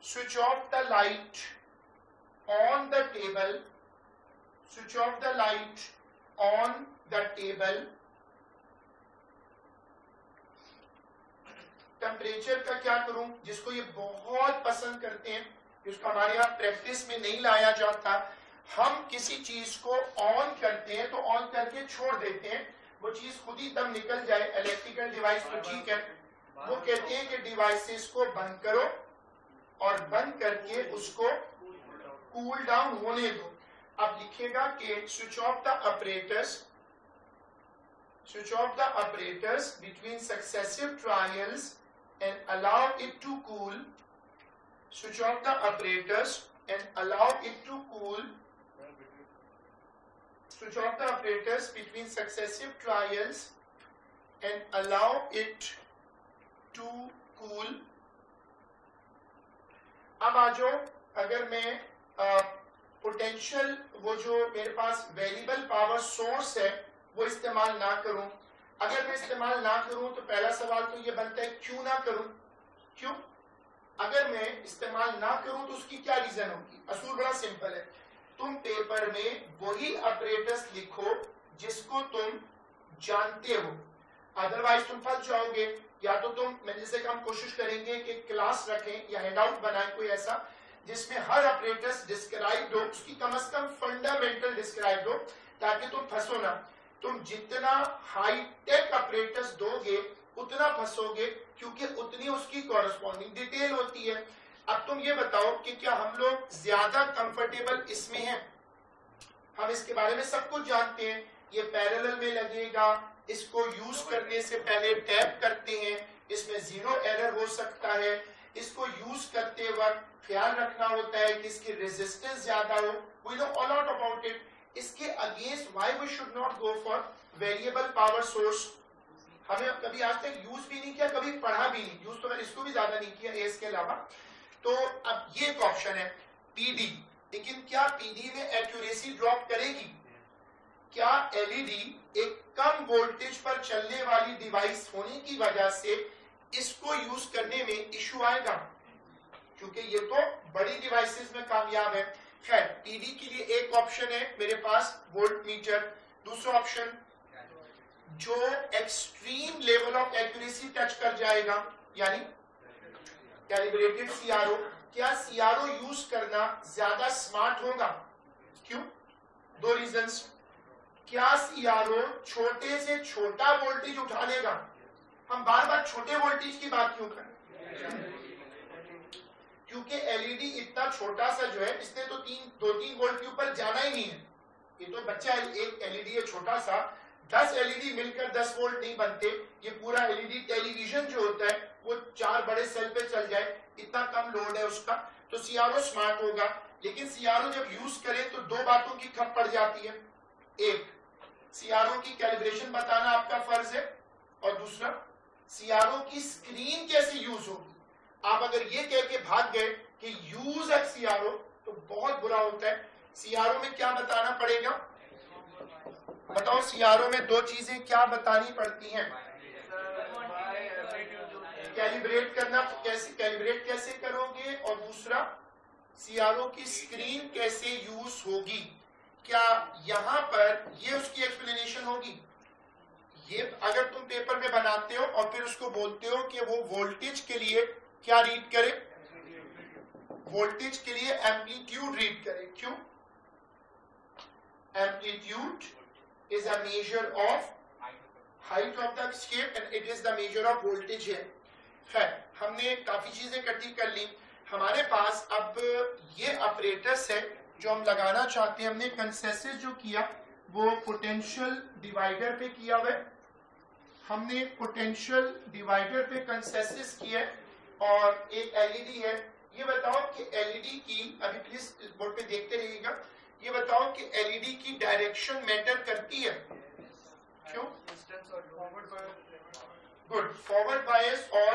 Switch off the light on the table, switch off the light on the table। Temperature का क्या करूं, जिसको ये बहुत पसंद करते हैं, जिसको हमारे यहाँ प्रैक्टिस में नहीं लाया जाता। हम किसी चीज को ऑन करते हैं तो ऑन करके छोड़ देते हैं, वो चीज खुद ही दम निकल जाए। इलेक्ट्रिकल डिवाइस तो ठीक है, वो कहते हैं कि डिवाइसेस को बंद करो और बंद करके उसको कूल डाउन होने दो। अब लिखेगा कि switch off the apparatus between successive trials and allow it to cool। Switch off the apparatus and allow it to cool। Switch off the apparatus between successive trials and allow it to cool। अब आ जाओ, अगर मैं potential वो जो मेरे पास variable power source है वो इस्तेमाल ना करूं। अगर मैं इस्तेमाल ना करूं तो पहला सवाल तो ये बनता है क्यों ना करूं, क्यों। अगर मैं इस्तेमाल ना करूं तो उसकी क्या रीजन होगी। असूल बड़ा सिंपल है, तुम पेपर में वही अपरेटस लिखो जिसको तुम जानते हो, अदरवाइज तुम फंस जाओगे। या तो तुम, मैं जैसे हम कोशिश करेंगे कि क्लास रखें या हैंडआउट बनाएं कोई ऐसा जिसमें हर अपरेटस डिस्क्राइब हो, उसकी कम से कम फंडामेंटल डिस्क्राइब हो, ताकि तुम फंसो ना। तुम जितना हाई टेक अपरेटस दोगे उतना फंसोगे, क्योंकि उतनी उसकी कॉरेस्पॉन्डिंग डिटेल होती है। अब तुम ये बताओ कि क्या हम लोग ज्यादा कंफर्टेबल इसमें हैं, हम इसके बारे में सब कुछ जानते हैं, ये पैरेलल में लगेगा, इसको यूज करने से पहले टैप करते हैं, इसमें जीरो एरर हो सकता है, इसको यूज करते वक्त ख्याल रखना होता है कि इसकी रेजिस्टेंस ज्यादा हो, we know all out about it. इसके against why we should not go for variable power source. हमें कभी आज तक यूज भी नहीं किया, कभी पढ़ा भी नहीं, यूज तो मैंने इसको भी ज्यादा नहीं किया इसके अलावा। तो अब ये एक ऑप्शन है पीडी, लेकिन क्या पीडी में एक्यूरेसी ड्रॉप करेगी। क्या एलईडी एक कम वोल्टेज पर चलने वाली डिवाइस होने की वजह से इसको यूज करने में इश्यू आएगा, क्योंकि ये तो बड़ी डिवाइसेस में कामयाब है। खैर पीडी के लिए एक ऑप्शन है मेरे पास वोल्ट मीटर, दूसरा ऑप्शन जो extreme level of accuracy touch कर जाएगा, यानी कैलिब्रेटेड सीआरओ। क्या सीआरओ यूज करना ज्यादा स्मार्ट होगा? क्यों? दो रीजंस। क्या सीआरओ छोटे से छोटा वोल्टेज उठा लेगा? हम बार बार छोटे वोल्टेज की बात क्यों करें? क्योंकि एलईडी इतना छोटा सा जो है, इसने तो 2-3 वोल्ट के ऊपर जाना ही नहीं है। ये तो बच्चा एक एलईडी है छोटा सा, 10 एलईडी मिलकर 10 वोल्ट नहीं बनते। ये पूरा एलईडी टेलीविजन जो होता है वो 4 बड़े सेल पे चल जाए, इतना कम लोड है उसका, तो सीआरओ स्मार्ट होगा। लेकिन सीआरओ जब यूज करें तो दो बातों की खप पड़ जाती है। एक, सीआरओ की कैलिब्रेशन बताना आपका फर्ज है, और दूसरा सीआरओ की स्क्रीन कैसे यूज होगी। आप अगर ये कह के भाग गए कि यूज एट सीआरओ तो बहुत बुरा होता है। सीआरओ में क्या बताना पड़ेगा? बताओ, सीआरओ में दो चीजें क्या बतानी पड़ती हैं? कैलिब्रेट करना कैसे, कैलिब्रेट कैसे करोगे, और दूसरा सीआरओ की स्क्रीन कैसे यूज होगी। क्या यहाँ पर ये उसकी एक्सप्लेनेशन होगी? ये अगर तुम पेपर में बनाते हो और फिर उसको बोलते हो कि वो वोल्टेज के लिए क्या रीड करे? वोल्टेज के लिए एम्पलीट्यूड रीड करे। क्यों? Amplitude is a measure of height of the escape and it is the measure of voltage है। हमने काफी चीजें इकट्ठी कर ली। हमारे पास अब ये ऑपरेटर्स है जो हम लगाना चाहते हैं। हमने कंसेसिस जो किया वो पोटेंशियल डिवाइडर पे किया हुआ है। हमने पोटेंशियल डिवाइडर पे कंसेसिस किया है, और एक एलईडी है। ये बताओ कि एलईडी की, अभी प्लीज इस बोर्ड पे देखते रहिएगा, ये बताओ कि एलईडी की डायरेक्शन मैटर करती है? क्यों? गुड, फॉरवर्ड बायस और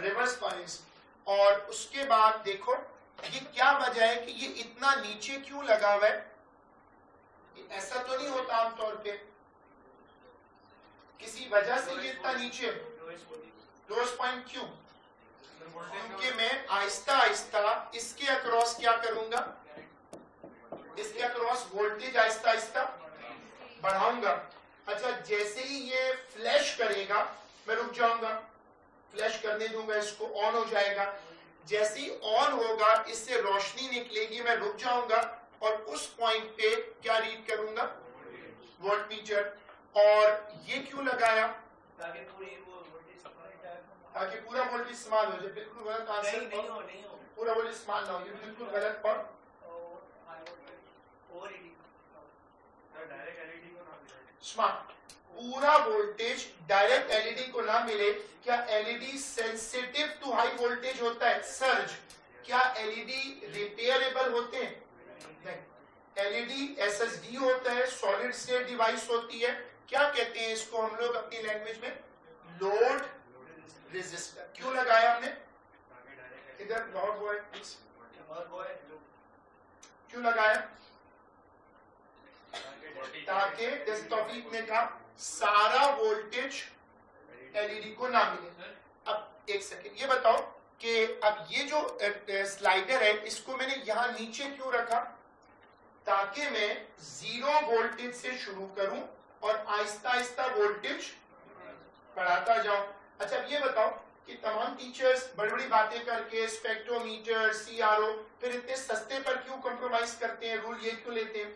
रिवर्स बायस। और उसके बाद देखो ये क्या वजह है कि ये इतना नीचे क्यों लगा हुआ है? ऐसा तो नहीं होता आमतौर पे, किसी वजह से ये इतना नीचे लोएस्ट पॉइंट क्यों? क्योंकि मैं आहिस्ता आहिस्ता इसके अक्रॉस क्या करूंगा? इसके अक्रॉस वोल्टेज आहिस्ता आहिस्ता बढ़ाऊंगा। अच्छा, जैसे ही ये फ्लैश करेगा मैं रुक जाऊंगा, फ्लैश करने दूंगा, इसको ऑन हो जाएगा। जैसे ही ऑन होगा इससे रोशनी निकलेगी, मैं रुक जाऊंगा और उस पॉइंट पे क्या रीड करूंगा? वोल्टमीटर। और ये क्यों लगाया? ताकि पूरा वोल्टेज इस्तेमाल हो जाए। बिल्कुल गलत आंसर, पूरा वोल्टेज इस्तेमाल ना हो, ये बिल्कुल गलत। और स्मार्ट, पूरा वोल्टेज डायरेक्ट एलईडी को ना मिले। क्या LED sensitive to high voltage होता है? सर्ज। क्या एलईडी रिपेयरेबल होते हैं? नहीं। एलईडी एसएसडी होता है, सॉलिड स्टेट डिवाइस होती है। क्या कहते हैं इसको हम लोग अपनी लैंग्वेज में? Load resistor. क्यों लगाया हमने? इधर लॉर्ड बॉय प्लीज, क्यों लगाया? ताकि जैसे तौफीक ने कहा सारा वोल्टेज एलईडी को ना मिले। अब एक सेकेंड, ये बताओ कि अब ये जो स्लाइडर है इसको मैंने यहां नीचे क्यों रखा? ताकि मैं 0 वोल्टेज से शुरू करूं और आहिस्ता आहिस्ता वोल्टेज बढ़ाता जाऊं। अच्छा, ये बताओ कि तमाम टीचर्स बड़ी बड़ी बातें करके स्पेक्ट्रोमीटर, सीआरओ, फिर इतने सस्ते पर क्यों कॉम्प्रोमाइज करते हैं? रूल ये क्यों लेते हैं?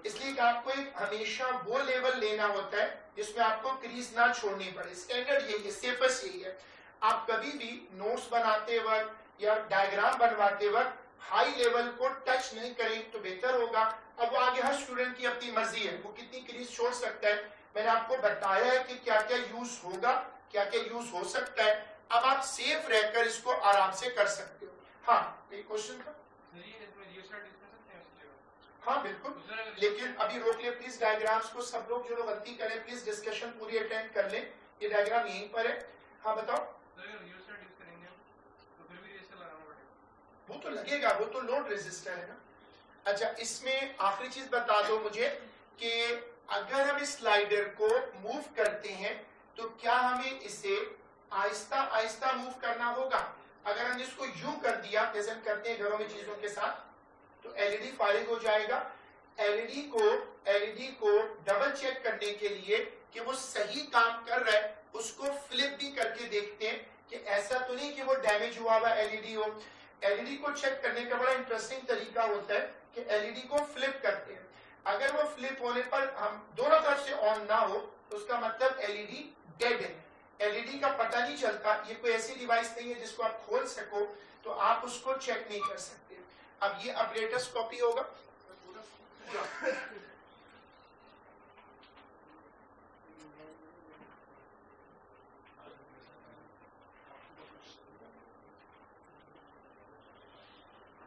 इसलिए कि आपको एक हमेशा वो लेवल लेना होता है जिसमें आपको क्रीज ना छोड़नी पड़े। स्टैंडर्ड यही है, सेफेस्ट यही है। आप कभी भी नोट्स बनाते वक्त या डायग्राम बनवाते वक्त हाई लेवल को टच नहीं करें तो बेहतर होगा। अब आगे हर स्टूडेंट की अपनी मर्जी है, वो कितनी क्रीज छोड़ सकता है। मैंने आपको बताया है कि क्या क्या यूज होगा, क्या क्या यूज हो सकता है। अब आप सेफ रहकर इसको आराम से कर सकते हो। हाँ, एक क्वेश्चन था। हाँ बिल्कुल, लेकिन अभी रोक ले प्लीज डायग्राम्स को। सब लोग जो गलती करें प्लीज डिस्कशन पूरी अटेंड कर लें। ये डायग्राम यहीं पर है। हाँ बताओ। वो तो लगेगा, वो तो लोड रेजिस्टर है ना। अच्छा, इसमें आखिरी चीज बता दो मुझे कि अगर हम इस स्लाइडर को मूव करते हैं तो क्या हमें इसे आहिस्ता आहिस्ता मूव करना होगा? अगर हम इसको यूं कर दिया जैसे हम करते हैं घरों में चीजों के साथ, तो एलईडी फारिग हो जाएगा। एलईडी को डबल चेक करने के लिए कि वो सही काम कर रहा है, उसको फ्लिप भी करके देखते हैं कि ऐसा तो नहीं कि वो डैमेज हुआ हुआ एलईडी हो। एलईडी को चेक करने का बड़ा इंटरेस्टिंग तरीका होता है कि एलईडी को फ्लिप करते हैं। अगर वो फ्लिप होने पर हम दोनों तरफ से ऑन ना हो तो उसका मतलब एलईडी डेड है, एलईडी का पता नहीं चलता। ये कोई ऐसी डिवाइस नहीं है जिसको आप खोल सको तो आप उसको चेक नहीं कर सकते। अब ये अब लेटेस्ट कॉपी होगा।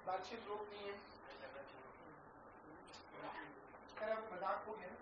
बातचीत रोक नहीं है। अब मजाक हो गया ना।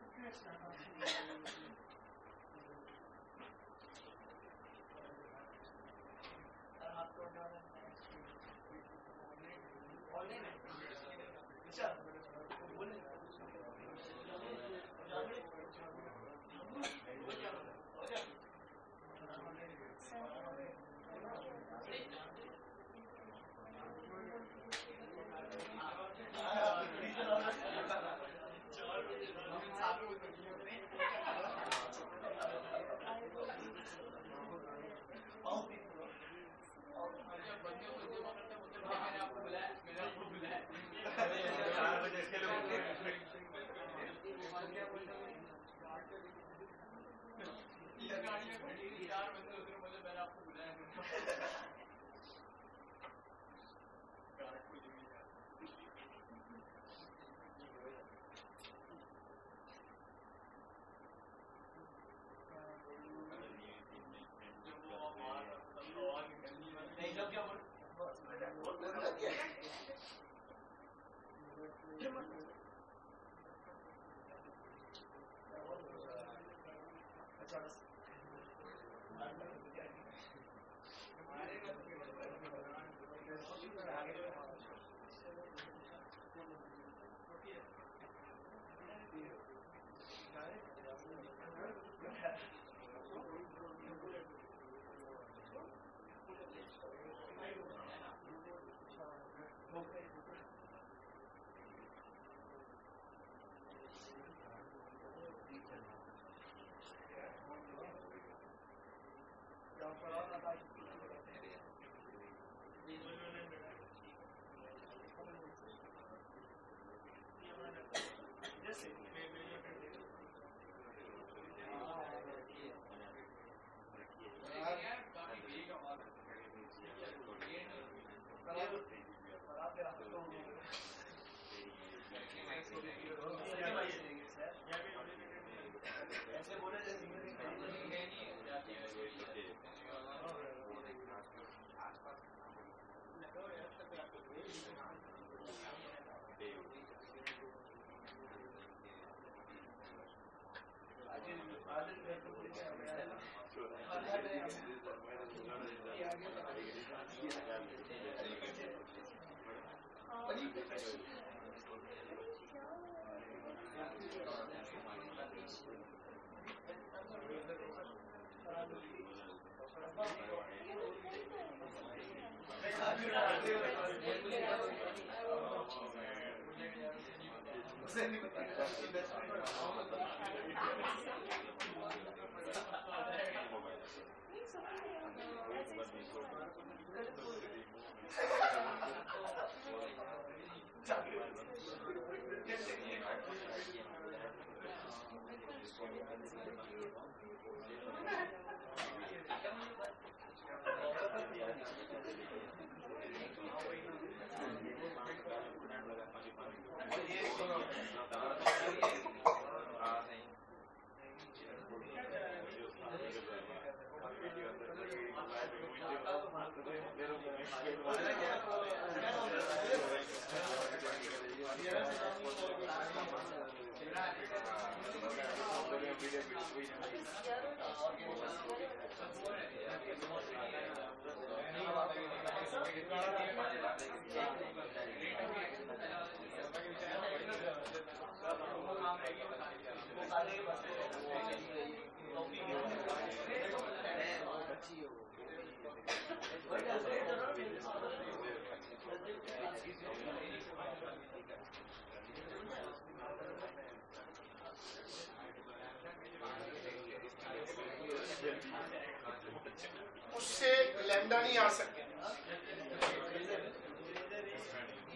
लैम्डा नहीं आ सकता।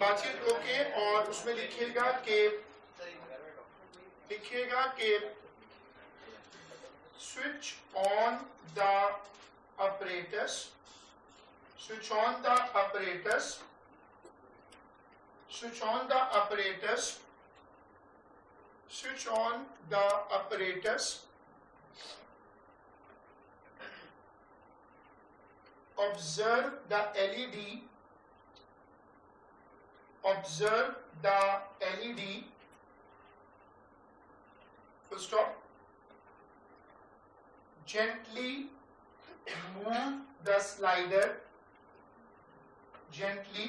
बातचीत रोके और उसमें लिखिएगा कि switch on the apparatus, switch on the apparatus, switch on the apparatus, switch on the apparatus, observe the LED, observe the LED, full stop. Gently move the slider, gently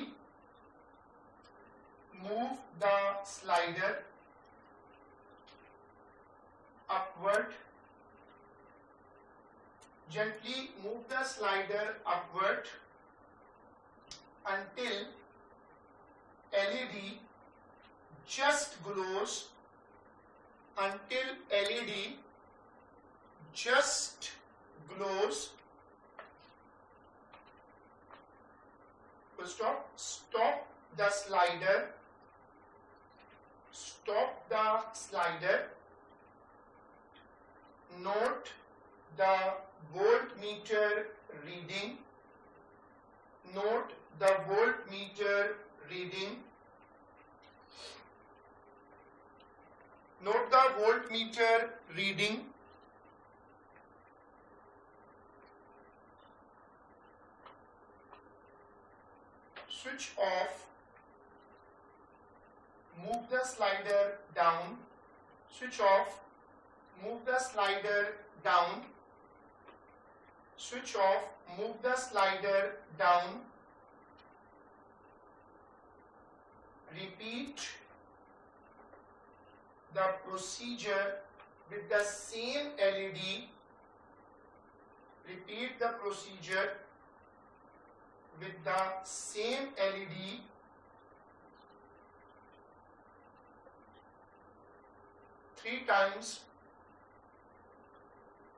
move the slider upward, gently move the slider upward until LED just glows, until LED just glows. Full stop. Stop the slider. Stop the slider. Note the voltmeter reading. Note the voltmeter reading. Note the voltmeter reading. Switch off. Move the slider down. Switch off. Move the slider down. Switch off. Move the slider down. Repeat the procedure with the same LED. Repeat the procedure with the same LED three times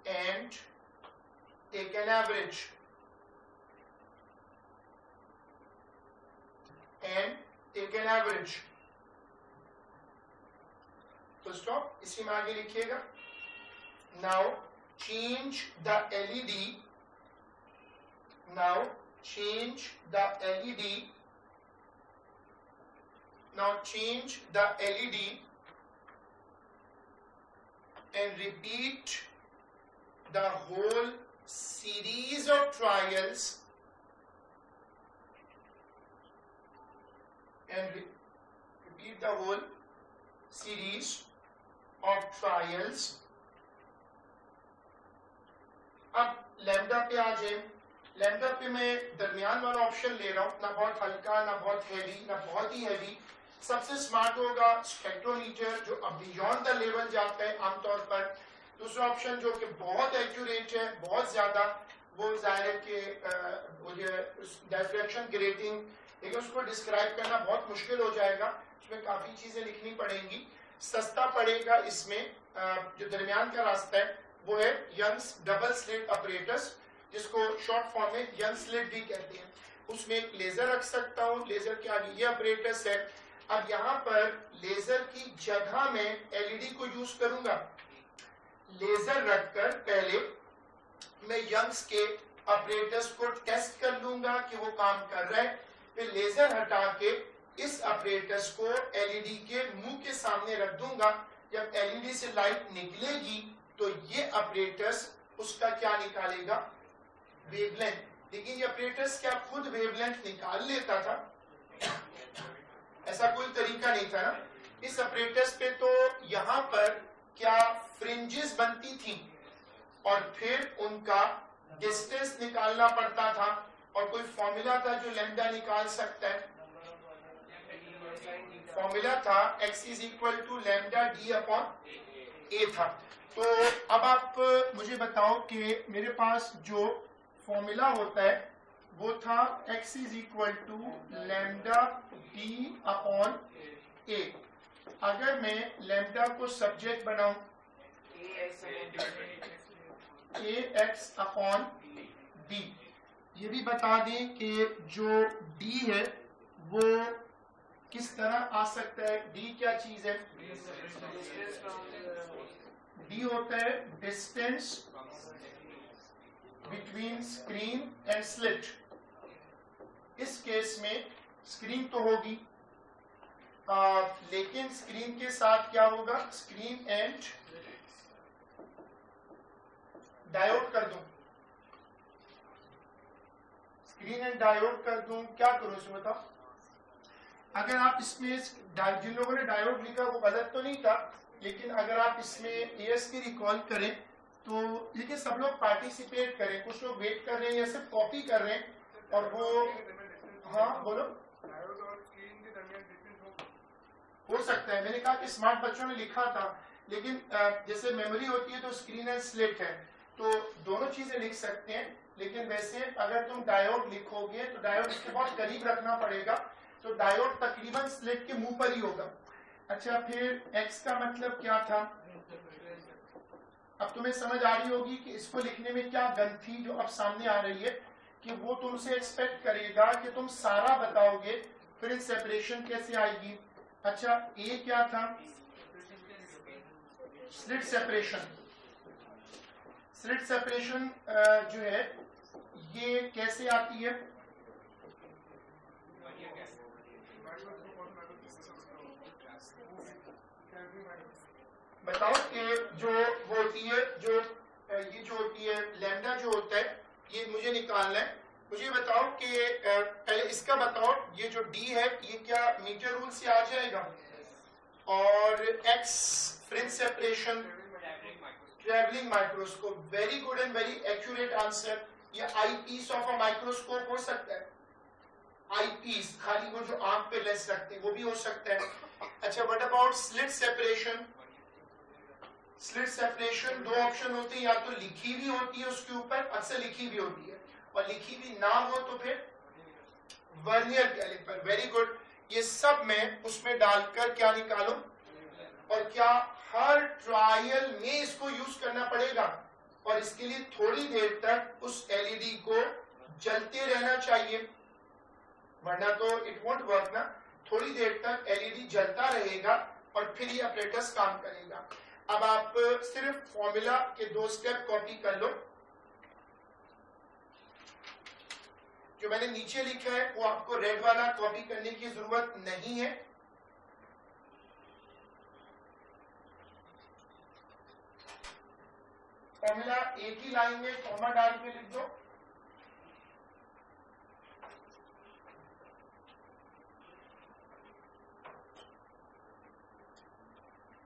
and take an average. And take an average. तो stop, इसी में आगे लिखिएगा. Now change the LED. Now change the LED. Now change the LED and repeat the whole series of trials and repeat the whole series of trials. अब lambda पे आ जाए. Lambda पे मैं दरमियान वाला ऑप्शन ले रहा हूँ, ना बहुत हल्का ना बहुत हैवी ना बहुत ही हैवी. सबसे स्मार्ट होगा स्पेक्ट्रोमीटर जो अब बियॉन्ड द लेवल जाता है आमतौर पर. दूसरा ऑप्शन जो कि बहुत एक्यूरेट है, बहुत ज्यादा, वो जाहिर है कि डायफ्रैक्शन ग्रेटिंग, लेकिन उसको डिस्क्राइब करना बहुत मुश्किल हो जाएगा. उसमें काफी चीजें लिखनी पड़ेंगी. सस्ता पड़ेगा इसमें जो दरमियान का रास्ता है वो है यंग्स डबल स्लिट अपरेटस, जिसको शॉर्ट फॉर्म में यंग स्लिट भी कहते हैं. उसमें एक लेजर रख सकता हूँ, लेजर के आगे ये अपरेटस है. अब यहाँ पर लेजर की जगह में एलईडी को यूज करूंगा. लेजर रखकर पहले मैं यंग्स के अपरेटस को टेस्ट कर लूंगा कि वो काम कर रहा है. फिर लेजर हटा के इस अपरेटस को एलईडी के मुंह के सामने रख दूंगा. जब एलईडी से लाइट निकलेगी तो ये अपरेटस उसका क्या निकालेगा, वेवलेंथ. लेकिन ये अपरेटस क्या खुद वेवलेंथ निकाल लेता था? ऐसा कोई तरीका नहीं था ना. इस अपरेटस पे तो यहाँ पर क्या फ्रिंजेस बनती थी और फिर उनका डिस्टेंस निकालना पड़ता था और कोई फॉर्मूला था जो लैम्डा निकाल सकता है. फॉर्मूला था x is equal to lambda D upon a था. तो अब आप मुझे बताओ कि मेरे पास जो फॉर्मूला होता है वो था x is equal to lambda D upon a. अगर मैं लैम्डा को सब्जेक्ट बनाऊं ए एक्स अपॉन डी, ये भी बता दें कि जो डी है वो किस तरह आ सकता है। डी क्या चीज है? डी होता है distance between screen and slit. इस केस में स्क्रीन तो होगी, लेकिन स्क्रीन के साथ क्या होगा? स्क्रीन एंड डायोड कर दूं, स्क्रीन एंड डायोड कर दूं, क्या करूं इसमें बताओ? अगर आप इसमें जिन लोगों ने डायोड लिखा वो गलत तो नहीं था, लेकिन अगर आप इसमें एएस की रिकॉल करें तो देखिए सब लोग पार्टिसिपेट करें, कुछ लोग वेट कर रहे हैं या सिर्फ कॉपी कर रहे हैं और वो, हाँ बोलो। हो सकता है, मैंने कहा कि स्मार्ट बच्चों ने लिखा था, लेकिन जैसे मेमोरी होती है तो स्क्रीन एंड स्लिट है, तो दोनों चीजें लिख सकते हैं। लेकिन वैसे अगर तुम डायोड लिखोगे तो डायोड इसके बहुत करीब रखना पड़ेगा, तो डायोड तकरीबन स्लिट के मुंह पर ही होगा। अच्छा, फिर एक्स का मतलब क्या था? अब तुम्हें समझ आ रही होगी कि इसको लिखने में क्या गन थी जो अब सामने आ रही है, कि वो तुमसे एक्सपेक्ट करेगा कि तुम सारा बताओगे, फिर सेपरेशन कैसे आएगी। अच्छा, ए क्या था? Slit separation. स्लिट सेपरेशन जो है ये कैसे आती है? बताओ कि जो वो होती है, जो ये जो होती है लैम्डा जो होता है, ये मुझे निकालना है। मुझे बताओ कि पहले इसका बताओ, ये जो डी है ये क्या मीटर रूल से आ जाएगा? और x fringe separation travelling microscope. Very good and very accurate answer. ये आई पीस ऑफ अ माइक्रोस्कोप हो सकता है, आई पीस खाली वो जो आंख पे लेंस रखते हैं वो भी हो सकता है। अच्छा, what about slit separation? Slit separation दो ऑप्शन होते हैं, या तो लिखी भी होती है उसके ऊपर, अक्सर लिखी भी होती है, और लिखी भी ना हो तो फिर वर्नियर कैलिपर। Very good. ये सब मैं उसमें डालकर क्या निकालूं? और क्या हर ट्रायल में इसको यूज करना पड़ेगा? और इसके लिए थोड़ी देर तक उस एलईडी को जलते रहना चाहिए, वरना तो इट वोंट वर्क ना। थोड़ी देर तक एलईडी जलता रहेगा और फिर ये अपरेटस काम करेगा। अब आप सिर्फ फॉर्मूला के 2 स्टेप कॉपी कर लो। जो मैंने नीचे लिखा है वो आपको रेड वाला कॉपी करने की जरूरत नहीं है। फॉर्मूला एक ही लाइन में कॉमा डाल के लिख दो।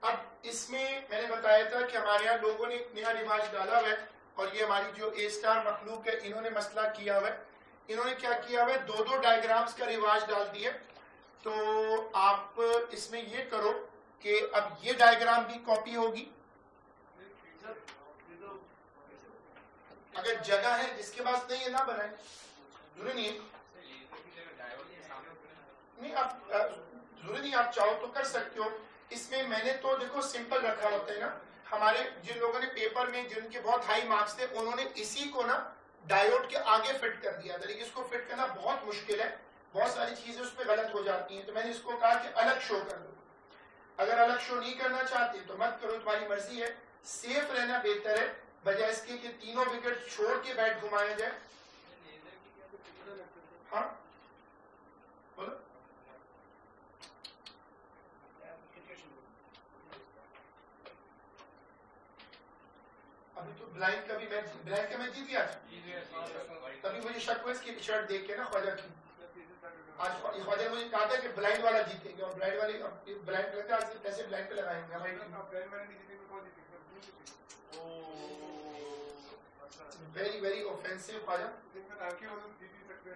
अब इसमें मैंने बताया था कि हमारे यहाँ लोगों ने एक नया रिवाज डाला हुआ है, और ये हमारी जो ए स्टार मखलूक है इन्होंने मसला किया हुआ है। इन्होंने क्या किया हुआ है, 2-2 डायग्राम्स का रिवाज डाल दिए। तो आप इसमें ये करो कि अब ये डायग्राम भी कॉपी होगी। अगर जगह है, जिसके पास नहीं है ना बनाए, जरूरी नहीं है। नहीं, आप जरूरी नहीं, आप चाहो तो कर सकते हो। इसमें मैंने तो देखो सिंपल रखा होता है ना, हमारे जिन लोगों ने पेपर में जिनके बहुत हाई मार्क्स थे उन्होंने इसी को ना डायोड के आगे फिट कर दिया था, लेकिन इसको फिट करना बहुत मुश्किल है, बहुत सारी चीजें उसमें गलत हो जाती हैं। तो मैंने इसको कहा कि अलग शो कर दो। अगर अलग शो नहीं करना चाहते तो मत करो, तुम्हारी मर्जी है। सेफ रहना बेहतर है, बजाय इसके कि तीनों विकेट छोड़ के बैट घुमाया जाए। हाँ बोलो। अभी तो ब्लाइंड का भी मैच, ब्लाइंड का मैच जीत गया। तभी मुझे शक हुआ इसकी शर्ट देख के ना ख्वाजा की। आज ख्वाजा ने मुझे कहा था कि ब्लाइंड वाला जीतेंगे, और ब्लाइंड वाले ब्लाइंड करते आज पैसे ब्लाइंड पे लगाएंगे हमारी। Very very offensive Khwaja.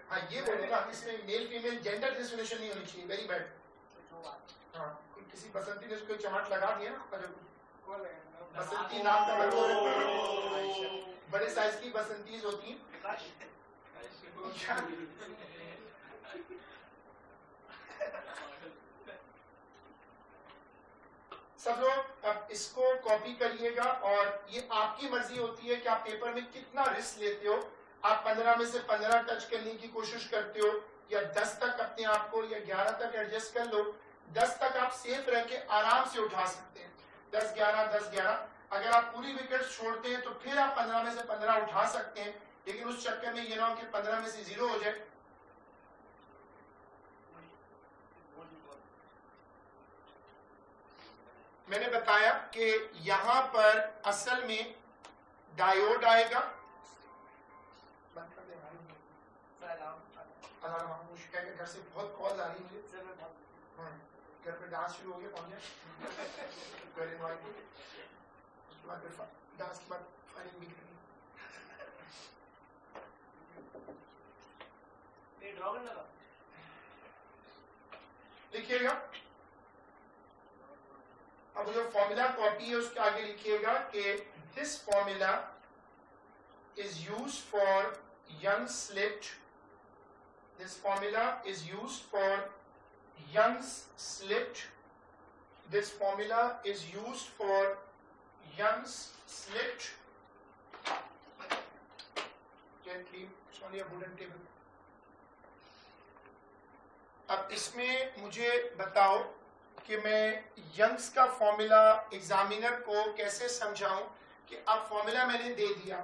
हाँ ये बोलूंगा, इसमें मेल फीमेल जेंडर डिस्क्रिमिनेशन नहीं होनी चाहिए। Very bad. हाँ, किसी बसंती ने उसको चमाट लगा दिया ना ख्वाजा को। बसंती नाम का बड़े साइज की बसंतीज होती हैं। सब लोग अब इसको कॉपी करिएगा, और ये आपकी मर्जी होती है कि आप पेपर में कितना रिस्क लेते हो। आप 15 में से 15 टच करने की कोशिश करते हो, या 10 तक अपने आप को, या 11 तक एडजस्ट कर लो। 10 तक आप सेफ रह के आराम से उठा सकते हैं, 10 11 10 11। अगर आप पूरी विकेट छोड़ते हैं तो फिर आप 15 में से 15 उठा सकते हैं, लेकिन उस चक्कर में ये ना हो कि 15 में से 0 हो जाए। मैंने बताया कि यहां पर असल में डायोड आएगा। अलार्म खामोश है, घर से बहुत कॉल आ रही है मुझे। घर पे डांस शुरू हो गया, पहुंच गया। उसके बाद फिर डांस के बाद फायरिंग भी करनी। लिखिएगा, अब जो फॉर्मूला कॉपी है उसके आगे लिखिएगा कि this formula is used for young slit. This formula is used for Young's slit. This formula is used for Young's slit. Gently, it's only a wooden table. अब इसमें मुझे बताओ कि मैं यंग्स का फॉर्मूला एग्जामिनर को कैसे समझाऊं कि अब फॉर्मूला मैंने दे दिया,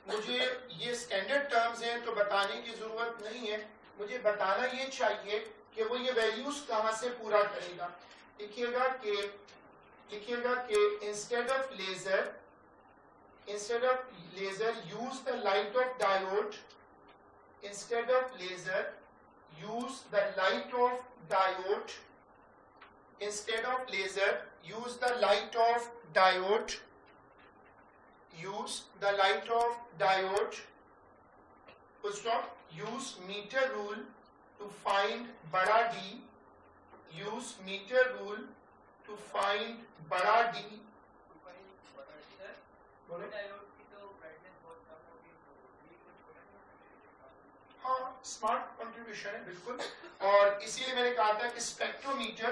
मुझे ये स्टैंडर्ड टर्म्स हैं तो बताने की जरूरत नहीं है, मुझे बताना ये चाहिए कि वो ये वैल्यूज कहां से पूरा करेगा। लिखिएगा कि instead of laser use the light of diode. Instead of laser use the light of diode. Instead of laser use the light of diode. Use the light of diode. Use meter rule to find बड़ा D. Use meter rule to find बड़ा D. हाँ, smart contribution है बिल्कुल। और इसीलिए मैंने कहा था कि स्पेक्ट्रोमीटर,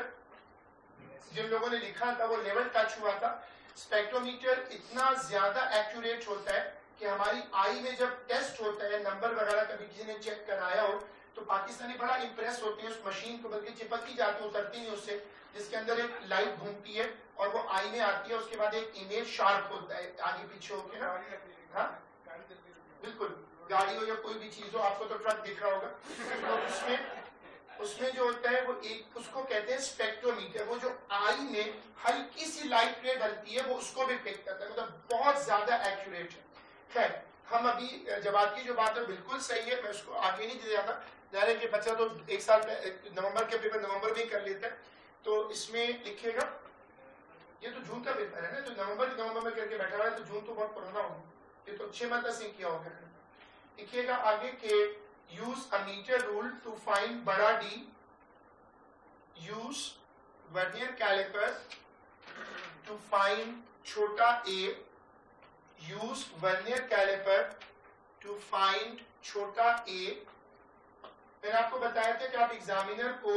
जिन लोगों ने लिखा था वो लेवल टच हुआ था। स्पेक्ट्रोमीटर इतना ज्यादा एक्यूरेट होता है कि हमारी आई में जब टेस्ट होता है, नंबर वगैरह कभी किसी ने चेक कराया हो तो पाकिस्तानी बड़ा इंप्रेस होते हैं उस मशीन को, बल्कि चिपक ही जाती है, उतरती नहीं उससे, जिसके अंदर एक लाइट घूमती है और वो आई में आती है। उसके बाद एक इमेज शार्प होता है आगे पीछे होके ना। हाँ बिल्कुल, गाड़ी हो या कोई भी चीज हो, आपको तो ट्रक दिख रहा होगा, तो उसमें जो होता है वो एक, उसको कहते हैं स्पेक्ट्रोमीटर। वो जो आई में हल्की सी लाइट रे डलती है वो उसको भी पिक करता है, मतलब बहुत ज्यादा एक्यूरेट है। खैर, हम अभी जवाब की जो बात है बिल्कुल सही है, मैं उसको आगे नहीं दे जाता। जाने के बच्चा तो एक साल नवंबर के पेपर नवंबर में ही कर लेता है, तो इसमें लिखिएगा, ये तो जून का पेपर है ना, तो नवंबर में करके बैठा हुआ है, तो जून तो बहुत पुराना होगा, ये तो 6 मंथ से किया होगा। लिखिएगा आगे के use a metre rule to find बड़ा D. Use vernier calliper to find छोटा a. Use vernier calliper to find छोटा ए। मैंने आपको बताया था कि आप एग्जामिनर को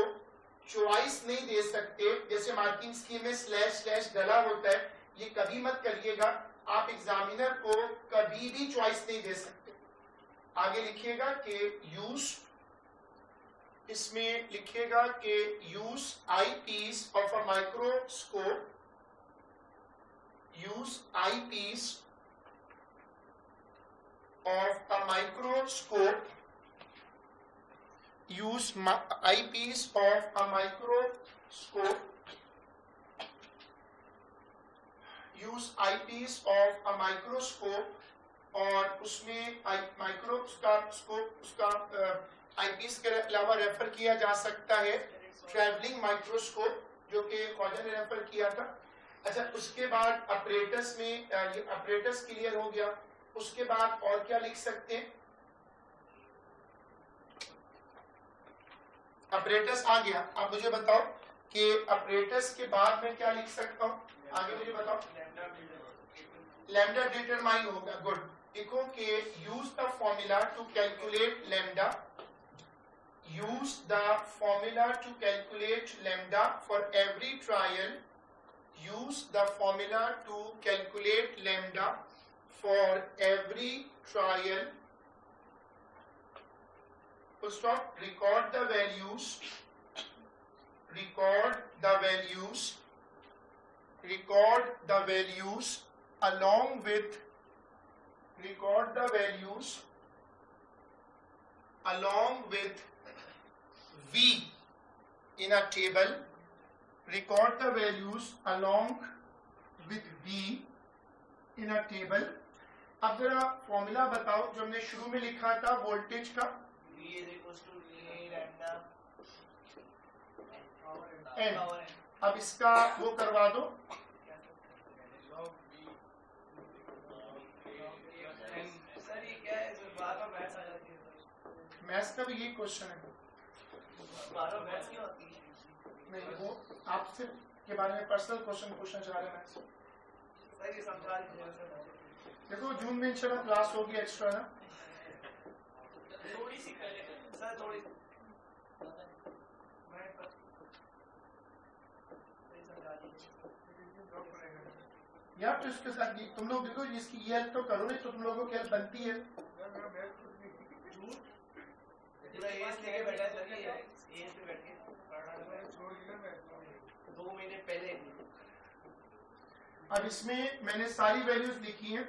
चॉइस नहीं दे सकते, जैसे मार्किंग स्कीम में स्लैश स्लैश डला होता है, ये कभी मत करिएगा। आप एग्जामिनर को कभी भी चॉइस नहीं दे सकते। आगे लिखिएगा कि यूज, इसमें लिखिएगा कि use eyepiece of a microscope. Use eyepiece of a microscope. Use eyepiece of a microscope. Use eyepiece of a microscope, और उसमें माइक्रोस्कोप उसका आईपीस के अलावा रेफर किया जा सकता है ट्रैवलिंग माइक्रोस्कोप, जो कि ख्वाजा ने रेफर किया था। अच्छा, उसके बाद अपरेटस में ये अपरेटस क्लियर हो गया। उसके बाद और क्या लिख सकते हैं? अपरेटस आ गया। अब मुझे बताओ कि अपरेटस के बाद में क्या लिख सकता हूं? आगे मुझे बताओ। लैम्डा डिटरमाइन होगा। गुड। लिखो कि use the formula to calculate lambda. Use the formula to calculate lambda for every trial. Use the formula to calculate lambda for every trial. full stop, record the values, record the values, record the values along with, record the values along with V in a table, record the values along with V in a table. अब जरा formula बताओ जो हमने शुरू में लिखा था voltage का, V is equals to A lambda N. अब इसका वो करवा दो, सर ये क्या है, बार-बार मैथ्स आ जाती है। मैथ्स का भी यही क्वेश्चन है। बार-बार मैथ्स क्यों आती है? नहीं, वो आपसे के बारे में पर्सनल क्वेश्चन पूछना चाह रहे हैं मैथ्स। सर ये समझा दीजिए सर। देखो जून में इंशाल्लाह क्लास होगी एक्स्ट्रा ना। थोड़ी सी पहले सर, थोड़ी यार तो इसके साथ तुम लोग देखो इसकी ये हेल्प तो करो, नहीं तो तुम लोगों की हेल्प बनती है। लेके बैठा है सर, ये एज पे बैठ के 2 महीने पहले। अब इसमें मैंने सारी वैल्यूज लिखी हैं।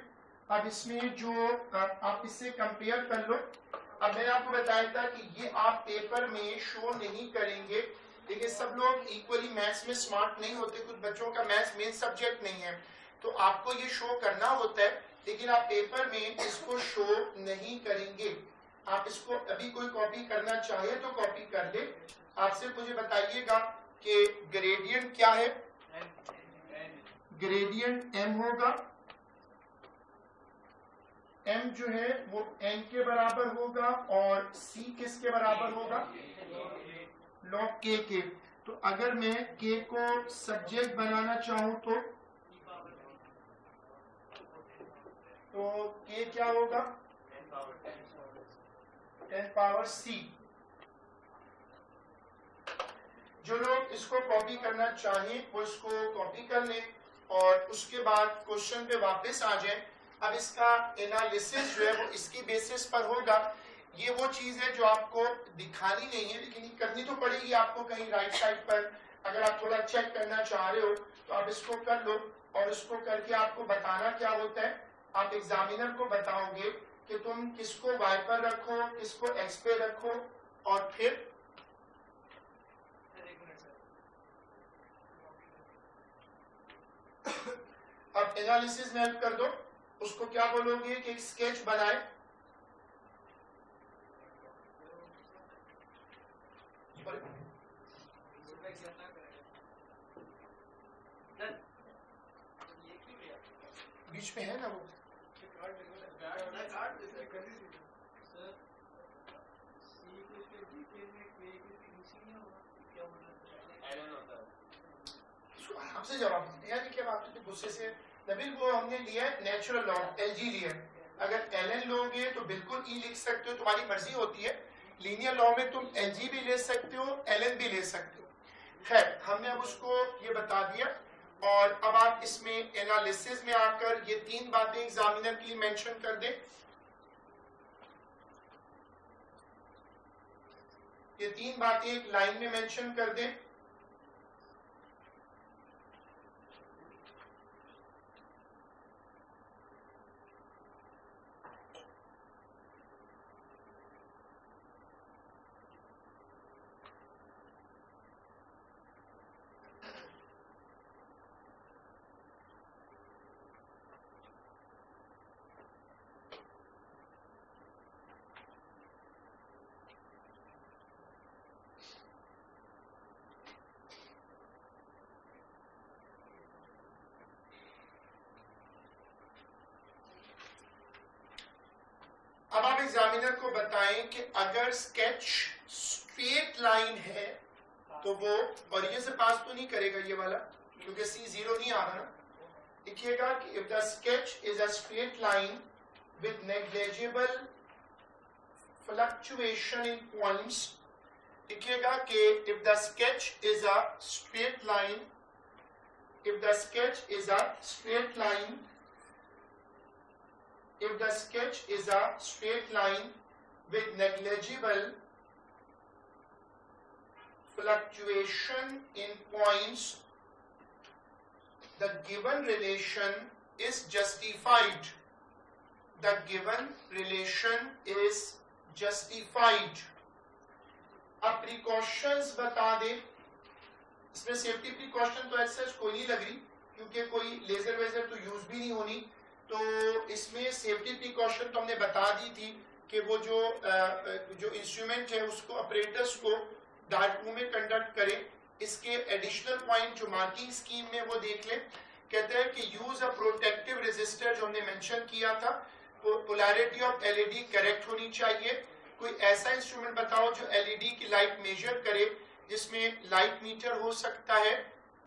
अब इसमें जो आप इससे कंपेयर कर लो। अब मैंने आपको बताया था कि ये आप पेपर में शो नहीं करेंगे, लेकिन सब लोग इक्वली मैथ्स में स्मार्ट नहीं होते, कुछ बच्चों का मैथ्स मेन सब्जेक्ट नहीं है, तो आपको ये शो करना होता है, लेकिन आप पेपर में इसको शो नहीं करेंगे। आप इसको अभी कोई कॉपी करना चाहे तो कॉपी कर ले। आप सिर्फ मुझे बताइएगा कि ग्रेडियंट क्या है। ग्रेडियंट m होगा, m जो है वो n के बराबर होगा और c किसके बराबर होगा, log k के। तो अगर मैं k को सब्जेक्ट बनाना चाहूं तो k क्या होगा, 10 पावर c। जो लोग इसको कॉपी करना चाहें वो इसको कॉपी कर लें और उसके बाद क्वेश्चन पे वापस आ जाएं। अब इसका एनालिसिस जो है वो इसकी बेसिस पर होगा। ये वो चीज है जो आपको दिखानी नहीं है, लेकिन ये करनी तो पड़ेगी आपको कहीं राइट साइड पर। अगर आप थोड़ा चेक करना चाह रहे हो तो आप इसको कर लो और इसको करके आपको बताना क्या होता है। आप एग्जामिनर को बताओगे कि तुम किसको y पर रखो, किसको x पे रखो, और फिर अब एनालिसिस में हेल्प कर दो। उसको क्या बोलोगे कि एक स्केच बनाए। बीच में है ना वो, आपसे जवाब यानी क्या बात है गुस्से से नबील। वो हमने लिया है नेचुरल लॉग, एलजी लिया है। अगर एलएन लोगे तो बिल्कुल ई लिख सकते हो, तुम्हारी मर्जी होती है। लीनियर लॉ में तुम एलजी भी ले सकते हो, एलएन भी ले सकते हो। खैर हमने अब उसको ये बता दिया और अब आप इसमें एनालिसिस में आकर ये 3 बातें एग्जामिनर के लिए मेंशन कर दें। ये 3 बातें एक लाइन में मेंशन कर दें। अब आप एग्जामिनर को बताएं कि अगर स्केच स्ट्रेट लाइन है तो वो, और ये से पास तो नहीं करेगा ये वाला क्योंकि C0 नहीं आ रहा ना। लिखिएगा कि if the sketch is a straight line with negligible fluctuation in points. लिखिएगा कि if the sketch is a straight line, if the sketch is a straight line, if the sketch is a straight line with negligible fluctuation in points, the given relation is justified. The given relation is justified. अब precautions बता दे. इसमें safety precaution तो ऐसा कोई नहीं लग रही क्योंकि कोई लेजर वेजर तो यूज भी नहीं होनी. तो इसमें सेफ्टी प्रिकॉशन तो हमने बता दी थी कि वो जो इंस्ट्रूमेंट है उसको ऑपरेटर्स को डार्क रूम में कंडक्ट करे. इसके एडिशनल पॉइंट जो मार्किंग स्कीम में वो देख ले. कहते हैं कि यूज अ प्रोटेक्टिव रेजिस्टर जो हमने मेंशन किया था. पोलैरिटी ऑफ एलईडी करेक्ट होनी चाहिए. कोई ऐसा इंस्ट्रूमेंट बताओ जो एलईडी की लाइट मेजर करे, जिसमें लाइट मीटर हो सकता है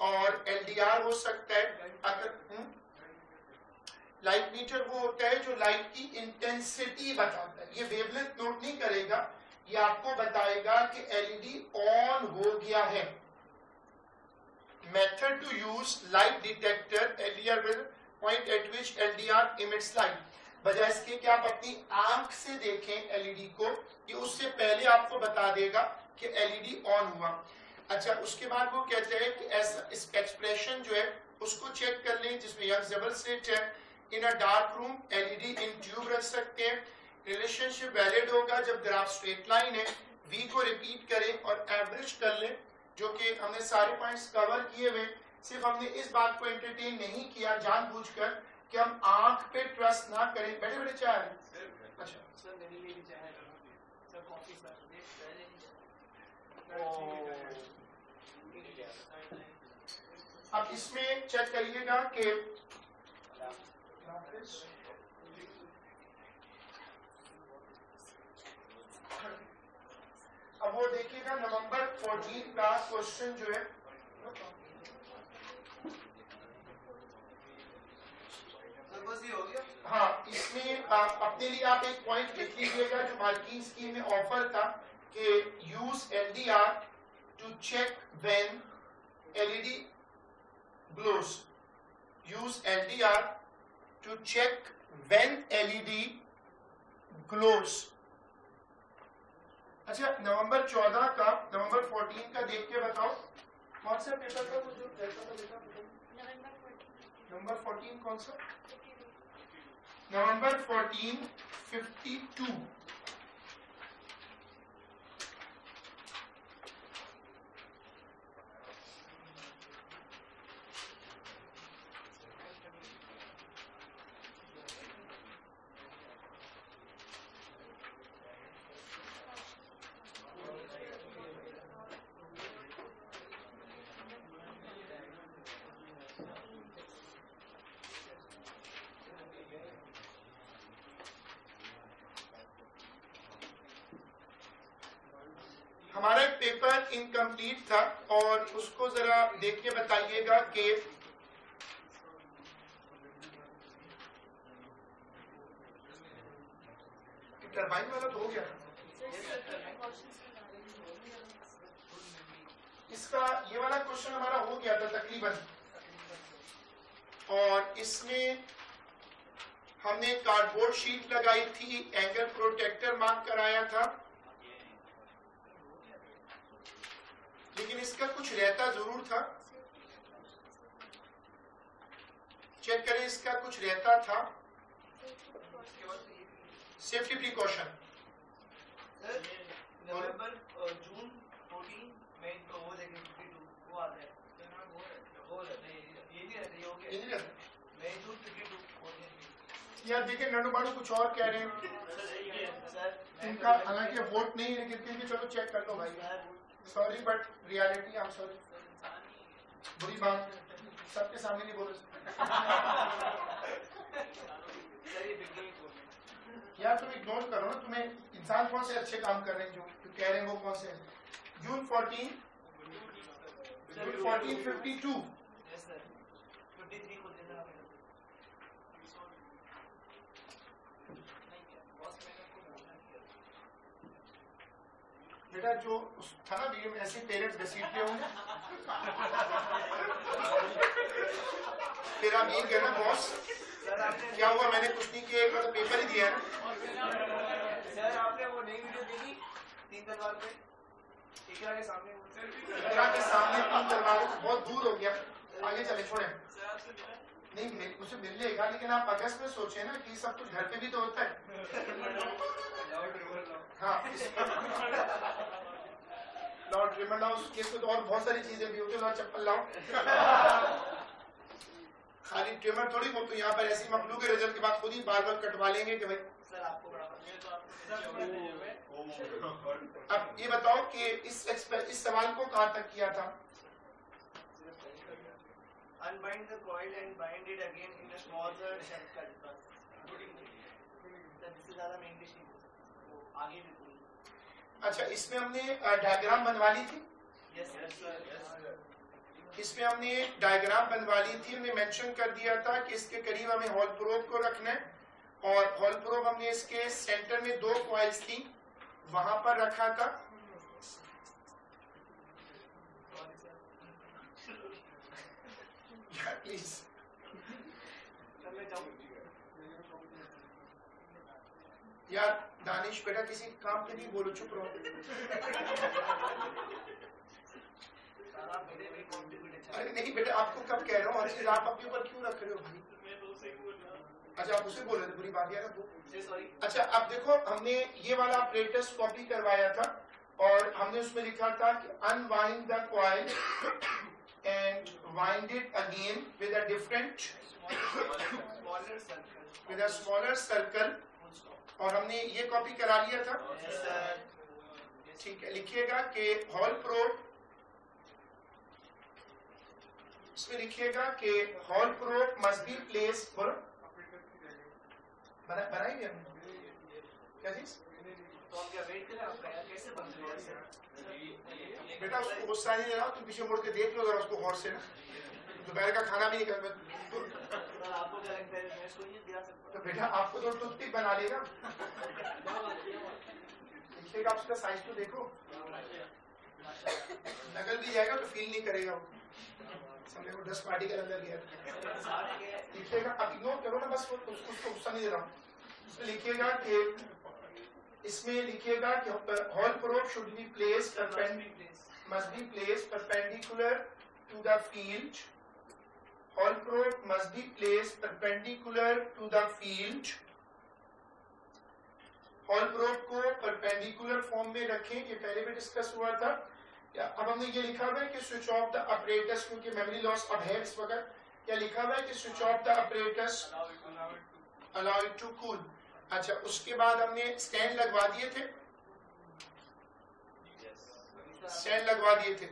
और एलडीआर हो सकता है. अगर लाइट मीटर वो होता है जो लाइट की इंटेंसिटी बताता है. ये वेवलेंथ नोट नहीं करेगा, ये आपको बताएगा कि एलईडी ऑन हो गया है. Method to use light detector LDR point at which LDR emits light. बजाय इसके कि आप अपनी आंख से देखें एलईडी को, ये उससे पहले आपको बता देगा कि एलईडी ऑन हुआ. अच्छा, उसके बाद वो कहते हैं कि ऐसा इस एक्सप्रेशन जो है उसको चेक कर लें जिसमें यंग स्लिट है. In a dark room LED in tube रख सकते हैं. रिलेशनशिप वैलिड होगा जब ग्राफ स्ट्रेट लाइन है. वी को रिपीट करें और एवरेज कर लें, जो कि हमने सारे पॉइंट्स कवर किए हुए. सिर्फ हमने इस बात को एंटरटेन नहीं किया जानबूझकर कि हम आंख पे ट्रस्ट ना करें. बड़े बड़े चाय. अच्छा सर मेरे लिए भी चाय सर. कॉफी सर अब इसमें चेक करिएगा कि अब वो देखिएगा नवंबर 14 का क्वेश्चन जो है, हो गया. हाँ, इसमें अपने लिए आप एक पॉइंट लिख लीजिएगा जो मार्किंग स्कीम में ऑफर था कि use LDR to check when LED glows. Use LDR to check when LED glows. अच्छा, नवंबर 14 का, नवंबर 14 का देख के बताओ कौन सा पेपर था वो जो रहता था बेटा. नवंबर 14 कौन सा? नवंबर 14 52. हमारा एक पेपर इनकम्प्लीट था और उसको जरा देख के बताइएगा कि टरबाइन वाला तो हो गया. इसका ये वाला क्वेश्चन हमारा हो गया था तकरीबन. और इसमें हमने कार्डबोर्ड शीट लगाई थी, एंगल प्रोटेक्टर मार्क कराया था, लेकिन इसका कुछ रहता जरूर था. चेक करें, इसका कुछ रहता था. सेफ्टी प्रिकॉशन नवंबर जून 14 में तो वो देखें 52 वो आता है. वो ये नहीं रहता, ये हो गया मई जून 52. यार देखिए, नन्नू बाड़ू कुछ और कह रहे हैं सर. इनका हालांकि वोट नहीं है, लेकिन फिर भी चलो चेक कर लो भाई. Sorry but reality, I am sorry. बुरी बात सबके सामने नहीं बोल यार. तुम इग्नोर करो ना. तुम्हें इंसान कौन से अच्छे काम कर रहे हैं जो कह रहे हैं वो कौन से हैं. जून 14 52. Yes sir. 53 को देना है. बेटा जो था ना वीडियो में, ऐसे पेरेंट्स घसीटते होंगे. फिर आप ये कहना बॉस क्या हुआ, मैंने कुछ नहीं किया, एक बार तो पेपर ही दिया है. सर आपने वो नई वीडियो देखी 3 तलवार पे? इकरा के सामने इकरा के सामने 3 तलवारें, बहुत दूर हो गया, आगे चले, छोड़े। नहीं मुझे मिल लेगा, लेकिन आप अगस्त में सोचे ना कि सब कुछ घर पे भी तो होता है। हाँ, लॉर्ड ट्रिमर लाओ, उस केस में तो और बहुत सारी चीजें भी होती है, लॉर्ड चप्पल लाओ। खाली ट्रिमर थोड़ी, वो तो यहाँ पर ऐसी मखलूक के रिजल्ट के बाद खुद ही बार कटवा लेंगे कि भाई। सर आपको बड़ा अब ये बताओ कि इस सवाल को कहाँ तक किया था? Unbind the coil and bind it again in a smaller circle. ज़्यादा मैं इंग्लिश नहीं बोल सकता, वो आगे भी बोलूँ। अच्छा, इसमें हमने डायग्राम बनवा ली थी। Yes sir. इसमें हमने डायग्राम बनवा ली थी, हमने मेंशन कर दिया था कि इसके करीब हमें हॉल प्रोब को रखना है, और हॉल प्रोब हमने इसके सेंटर में 2 कॉइल्स थी वहां पर रखा था। प्लीज यार दानिश बेटा, किसी काम पे नहीं बोलो, चुप रहो। अरे नहीं बेटा, आपको कब कह रहा हूँ, हर चीज आप अपने ऊपर क्यों रख रहे हो भाई? अच्छा, आप उसे बोल रहे थे, बुरी बात यार वो। अच्छा, अब देखो, हमने ये वाला ऑपरेटर्स कॉपी करवाया था, और हमने उसमें लिखा था कि unwind the coil and wind it again with a different with a smaller circle, और हमने ये कॉपी करा लिया था। ठीक है, लिखिएगा कि हॉल प्रोब, इसमें लिखिएगा कि hall probe must be place, बोलो बनाएंगे हम क्या चीज? तो हम क्या वेट करें आपका यार, कैसे बन रहा है? बेटा उसको गुस्सा नहीं देना, तुम पीछे मुड़ के देख लो जरा उसको गौर से ना, दोपहर का खाना भी नहीं कर। आपको क्या लगता है मैं इसको ये दिला सकता हूं? तो बेटा आपको तो टूथपिक बना लेगा। देखिएगा, आप उसका साइज तो देखो, नकल भी जाएगा तो फील नहीं करेगा वो, समझे वो 10 पार्टी के अंदर गया। लिखिएगा, अब इग्नोर करो ना बस, उसको गुस्सा नहीं दे रहा हूँ। इसमें लिखिएगा कि इसमें लिखिएगा कि hall probe should be placed must be placed perpendicular to the field. Hall probe must be placed perpendicular to the field. Hall probe को perpendicular फॉर्म में रखें, ये पहले भी डिस्कस हुआ था। अब हमने ये लिखा हुआ है कि स्विच ऑफ द ऑपरेटर्स, क्योंकि मेमोरी लॉस अब है इस वक्त, क्या लिखा हुआ है कि switch off the operators, allow it to cool। अच्छा, उसके बाद हमने स्टैंड लगवा दिए थे, स्टैंड लगवा दिए थे,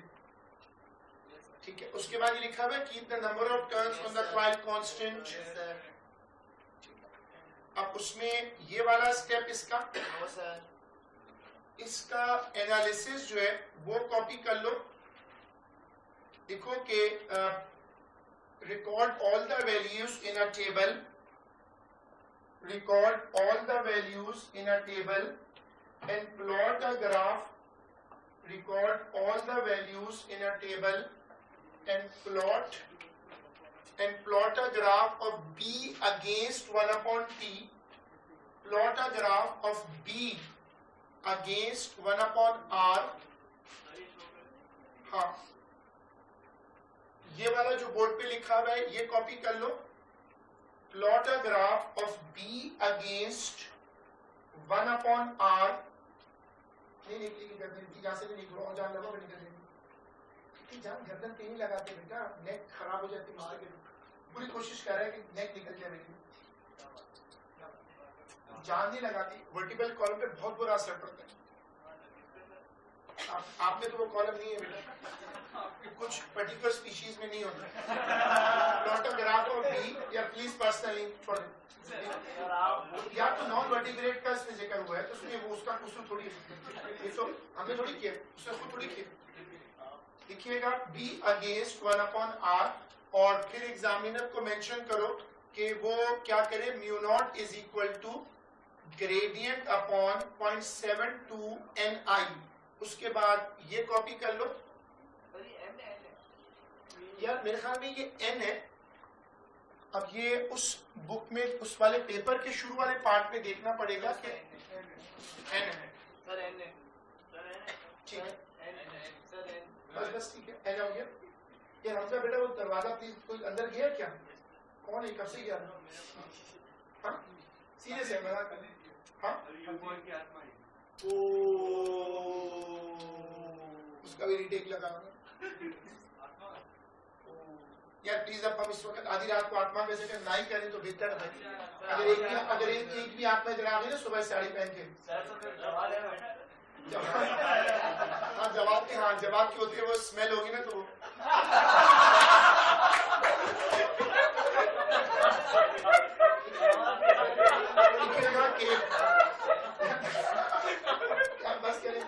ठीक है। उसके बाद ये लिखा हुआ है keep the number of turns on the coil constant. अब उसमें ये वाला स्टेप इसका एनालिसिस जो है वो कॉपी कर लो। देखो कि record all the values in a table, record all the values in a table and plot a graph, record all the values in a table and plot a graph of B against 1 upon T, plot a graph of B against 1 upon R। हाँ, ये वाला जो board पे लिखा हुआ है ये copy कर लो। Plot a graph of B against 1 upon R। नहीं निकलेगी गर्दन, जहाँ से भी निकलो और जान लगा निकलेगी, जान गर्दन पे नहीं लगाते बेटा, नेक खराब हो जाती है। पूरी कोशिश कर रहे हैं कि नेक निकल जाए मेरी, जान नहीं लगाती। वर्टिकल कॉलम पे बहुत बुरा असर पड़ता है। आप में तो वो कॉलम नहीं है बेटा, कुछ पर्टिकुलर स्पीशीज में नहीं होता। प्लॉट ऑफ ग्राफ और बी, या प्लीज पर्सनली छोड़ या तो नॉन वर्टिब्रेट का इसमें जिक्र हुआ है, तो उसमें वो उसका कुछ थोड़ी, ये तो हमने थोड़ी किया, उसने खुद थोड़ी किया। लिखिएगा बी अगेंस्ट 1 अपॉन आर, और फिर एग्जामिनर को मेंशन करो कि वो क्या करे, mu not is equal to gradient upon 0.72 ni। उसके बाद ये कॉपी कर लो यार, मेरे ख्याल में ये n है। अब ये उस बुक में, उस वाले पेपर के शुरू वाले पार्ट में देखना पड़ेगा कि n है। सर n है, ठीक है, बस ठीक है, ऐसा हो गया। ये हमजा बेटा वो दरवाजा प्लीज, कोई अंदर गया क्या? कौन है, कब से गया? हाँ सीरियस है मेरा। हाँ ओ उसका भी रिटेक लगा यार प्लीज। अब हम इस वक्त आधी रात को आत्मा में से ना ही करें तो बेहतर है। अगर एक भी आत्मा इधर आ गई ना सुबह साड़ी पहन के, हाँ जवाब के, हाँ जवाब की होती है, वो स्मेल होगी ना तो बस करें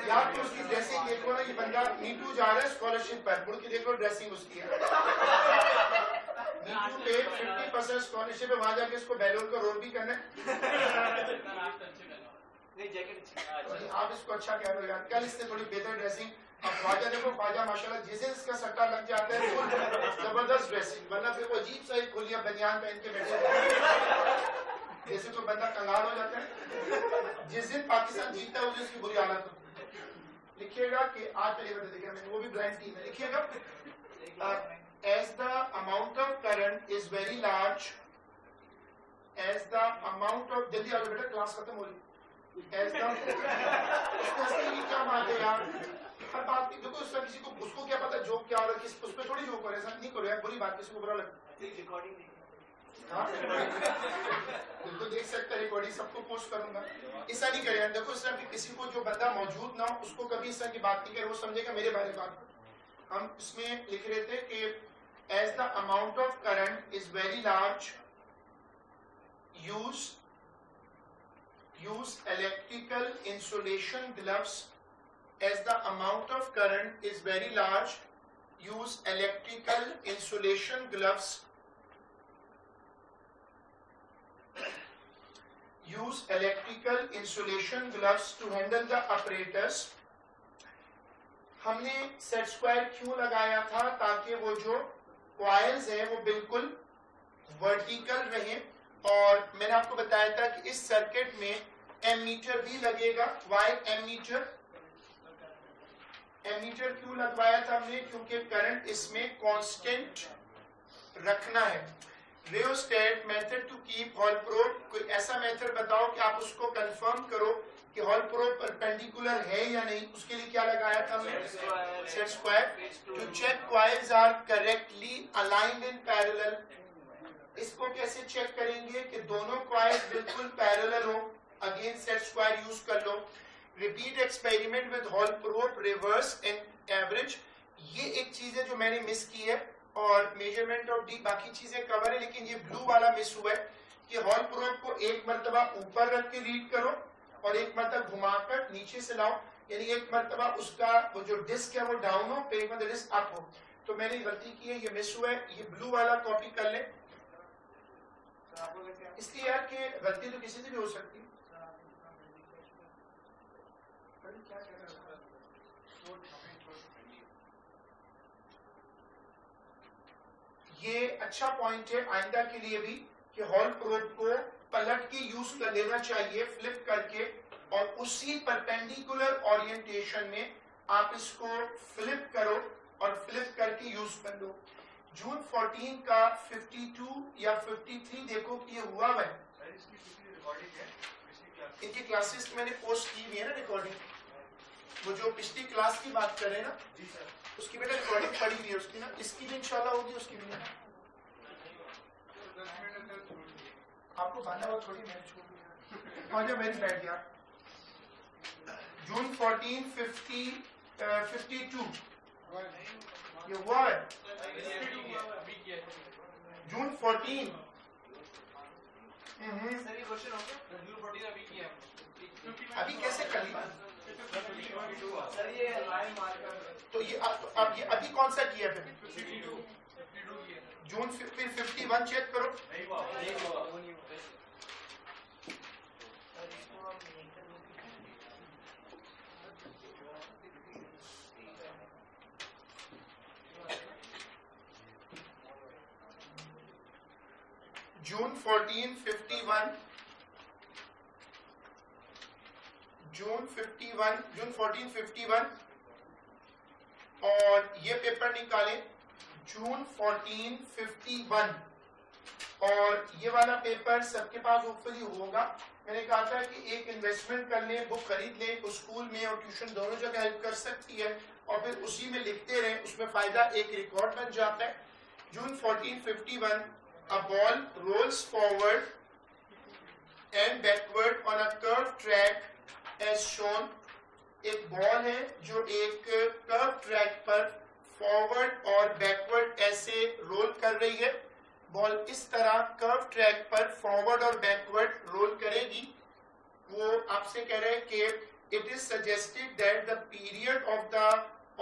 यार। तो उसकी ड्रेसिंग देखो ना, ये बंदा नीटू जा रहा है स्कॉलरशिप पर, मुड़ के देखो ड्रेसिंग उसकी है। नीटू पे 50% स्कॉलरशिप है, वहां जाके इसको बैलोर का रोल भी करना है। आप इसको अच्छा कह रहे हो यार, कल इससे थोड़ी बेहतर ड्रेसिंग। अब ख्वाजा देखो, ख्वाजा माशाल्लाह जैसे इसका सट्टा लग जाता है जबरदस्त ड्रेसिंग, वरना फिर वो अजीब सा एक खुलिया बनियान पहन के बैठे जैसे कोई बंदा कंगाल हो जाता है। जिस दिन पाकिस्तान जीतता है उस दिन उसकी बुरी हालत होती है। लिखिएगा कि आज पहले बता देगा मैंने, वो भी ब्लाइंड टीम है। लिखिएगा as the amount of current is very large, as the amount of, जल्दी आ जाओ बेटा क्लास खत्म हो रही। as the ये क्या बात है यार, हर बात की देखो उसका किसी को, उसको क्या पता जोक क्या हो रहा है, किस उस पे थोड़ी जोक हो रहा है, ऐसा नहीं करो यार, बुरी बात किसी को बुरा लगता है। हाँ बिल्कुल देख सकते हैं रिकॉर्डिंग, सबको पोस्ट करूंगा। ऐसा नहीं करें देखो, इस तरह की किसी को जो बंदा मौजूद ना हो उसको कभी इस तरह की बात नहीं करे, वो समझेगा मेरे बारे में बात। हम इसमें लिख रहे थे कि as the amount of current is very large, use electrical insulation gloves. As the amount of current is very large, use electrical insulation gloves. Use electrical insulation gloves to handle the apparatus. हमने set square क्यों लगाया था? ताकि वो जो coils है वो बिल्कुल वर्टिकल रहे। और मैंने आपको बताया था कि इस सर्किट में एमीटर भी लगेगा। Y ammeter? एमीटर क्यों लगवाया था हमने? क्योंकि करंट इसमें कांस्टेंट रखना है। Rheostat method to keep Hall probe, कोई ऐसा मेथड बताओ कि आप उसको कंफर्म करो कि हॉल प्रोब परपेंडिकुलर है या नहीं। उसके लिए क्या लगाया था हमने? Set square. To check coils are correctly aligned in parallel. इसको कैसे चेक करेंगे कि दोनों कॉइल्स बिल्कुल पैरेलल हो? अगेन सेट स्क्वायर यूज कर लो। Repeat experiment with Hall probe, reverse and average. ये एक चीज है जो मैंने मिस की है, और मेजरमेंट ऑफ डी बाकी चीजें कवर है, लेकिन ये ब्लू वाला मिस हुआ है कि हॉल प्रोब को एक मर्तबा ऊपर रख के रीड करो और एक मरतबा घुमाकर नीचे से लाओ, यानी एक मरतबा उसका वो जो डिस्क है वो डाउन हो, फिर एक मरतबा डिस्क अप हो। तो मैंने गलती की है, ये मिस हुआ है। ये ब्लू वाला कॉपी कर ले, इसलिए यार कि गलती तो किसी से भी हो सकती है। ये अच्छा पॉइंट है आइंदा के लिए भी कि हॉल प्रोब को पलट के यूज कर लेना चाहिए, फ्लिप करके, और उसी परपेंडिकुलर ओरिएंटेशन में आप इसको फ्लिप करो और फ्लिप करके यूज कर लो। जून 14 का 52 या 53 देखो कि ये हुआ है। इनकी क्लासेस मैंने पोस्ट की हुई है ना रिकॉर्डिंग, वो जो पिछली क्लास की बात कर रहे हैं ना उसकी बेटा रिकॉर्डिंग पड़ी हुई है उसकी ना, इसकी भी इंशाल्लाह होगी, उसकी भी नहीं। आपको खाना हुआ थोड़ी मैंने छोड़ दिया। वेरी बैड यार। जून 14 52 ये हुआ है। जून 14 अभी कैसे कर लिया? तो ये अब ये अभी कौन सा किया फिर? जून फिर 51 चेक करो। जून 14 51 जून 14 51 और ये पेपर निकालें जून 1451 और ये वाला पेपर सबके पास होपफुली होगा। मैंने कहा था कि एक इन्वेस्टमेंट कर लें, बुक खरीद लें, तो स्कूल में और ट्यूशन दोनों जगह हेल्प कर सकती है और फिर उसी में लिखते रहें, उसमें फायदा एक रिकॉर्ड बन जाता है। जून 1451 a ball rolls forward and backward on a curved track as shown। एक बॉल है जो एक कर्व ट्रैक पर फॉरवर्ड और बैकवर्ड ऐसे रोल कर रही है। बॉल इस तरह कर्व ट्रैक पर फॉरवर्ड और बैकवर्ड रोल करेगी। वो आपसे कह रहे हैं कि it is suggested that the period of the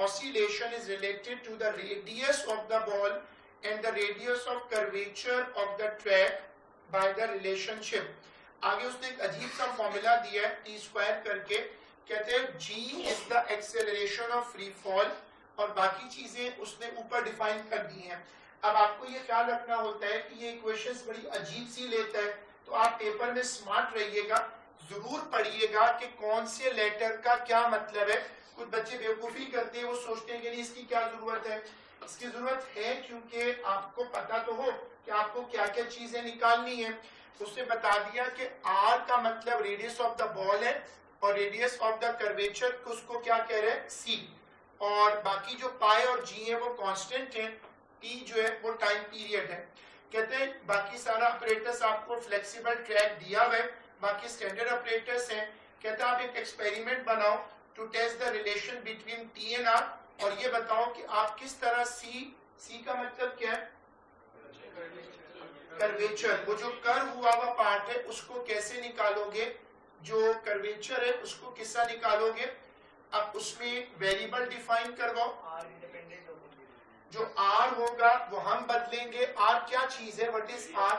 oscillation is related to the radius of the ball and the radius of curvature of the track by the relationship. आगे उसने एक अजीब सा फॉर्मूला दिया है टी स्क्वायर करके, कहते हैं g is the acceleration of free fall और बाकी चीजें उसने ऊपर डिफाइन कर दी हैं। अब आपको ये ख्याल रखना होता है कि ये इक्वेशंस बड़ी अजीब सी लेता है, तो आप पेपर में स्मार्ट रहिएगा, जरूर पढ़िएगा कि कौन से लेटर का क्या मतलब है। कुछ बच्चे बेवकूफी करते हैं, वो सोचते हैं कि नहीं इसकी क्या जरूरत है। इसकी जरूरत है क्योंकि आपको पता तो हो कि आपको क्या क्या चीजें निकालनी है। उसने बता दिया कि r का मतलब रेडियस ऑफ द बॉल है और रेडियस ऑफ द कर्वेचर को उसको क्या कह रहे हैं c, और बाकी जो पाई और g है वो कांस्टेंट है, t जो है वो टाइम पीरियड है। कहते हैं बाकी सारा ऑपरेटर्स आपको फ्लेक्सिबल ट्रैक दिया हुआ है, बाकी स्टैंडर्ड ऑपरेटर्स हैं। कहता है आप एक एक्सपेरिमेंट बनाओ to test the relation between t and r और ये बताओ कि आप किस तरह c का मतलब क्या है कर्वेचर, वो जो कर्व हुआ हुआ पार्ट है उसको कैसे निकालोगे, जो कर्वेचर है उसको किससे निकालोगे। अब उसमें वेरिएबल डिफाइन करवाओ, जो r होगा वो हम बदलेंगे। r क्या चीज है, व्हाट इज r,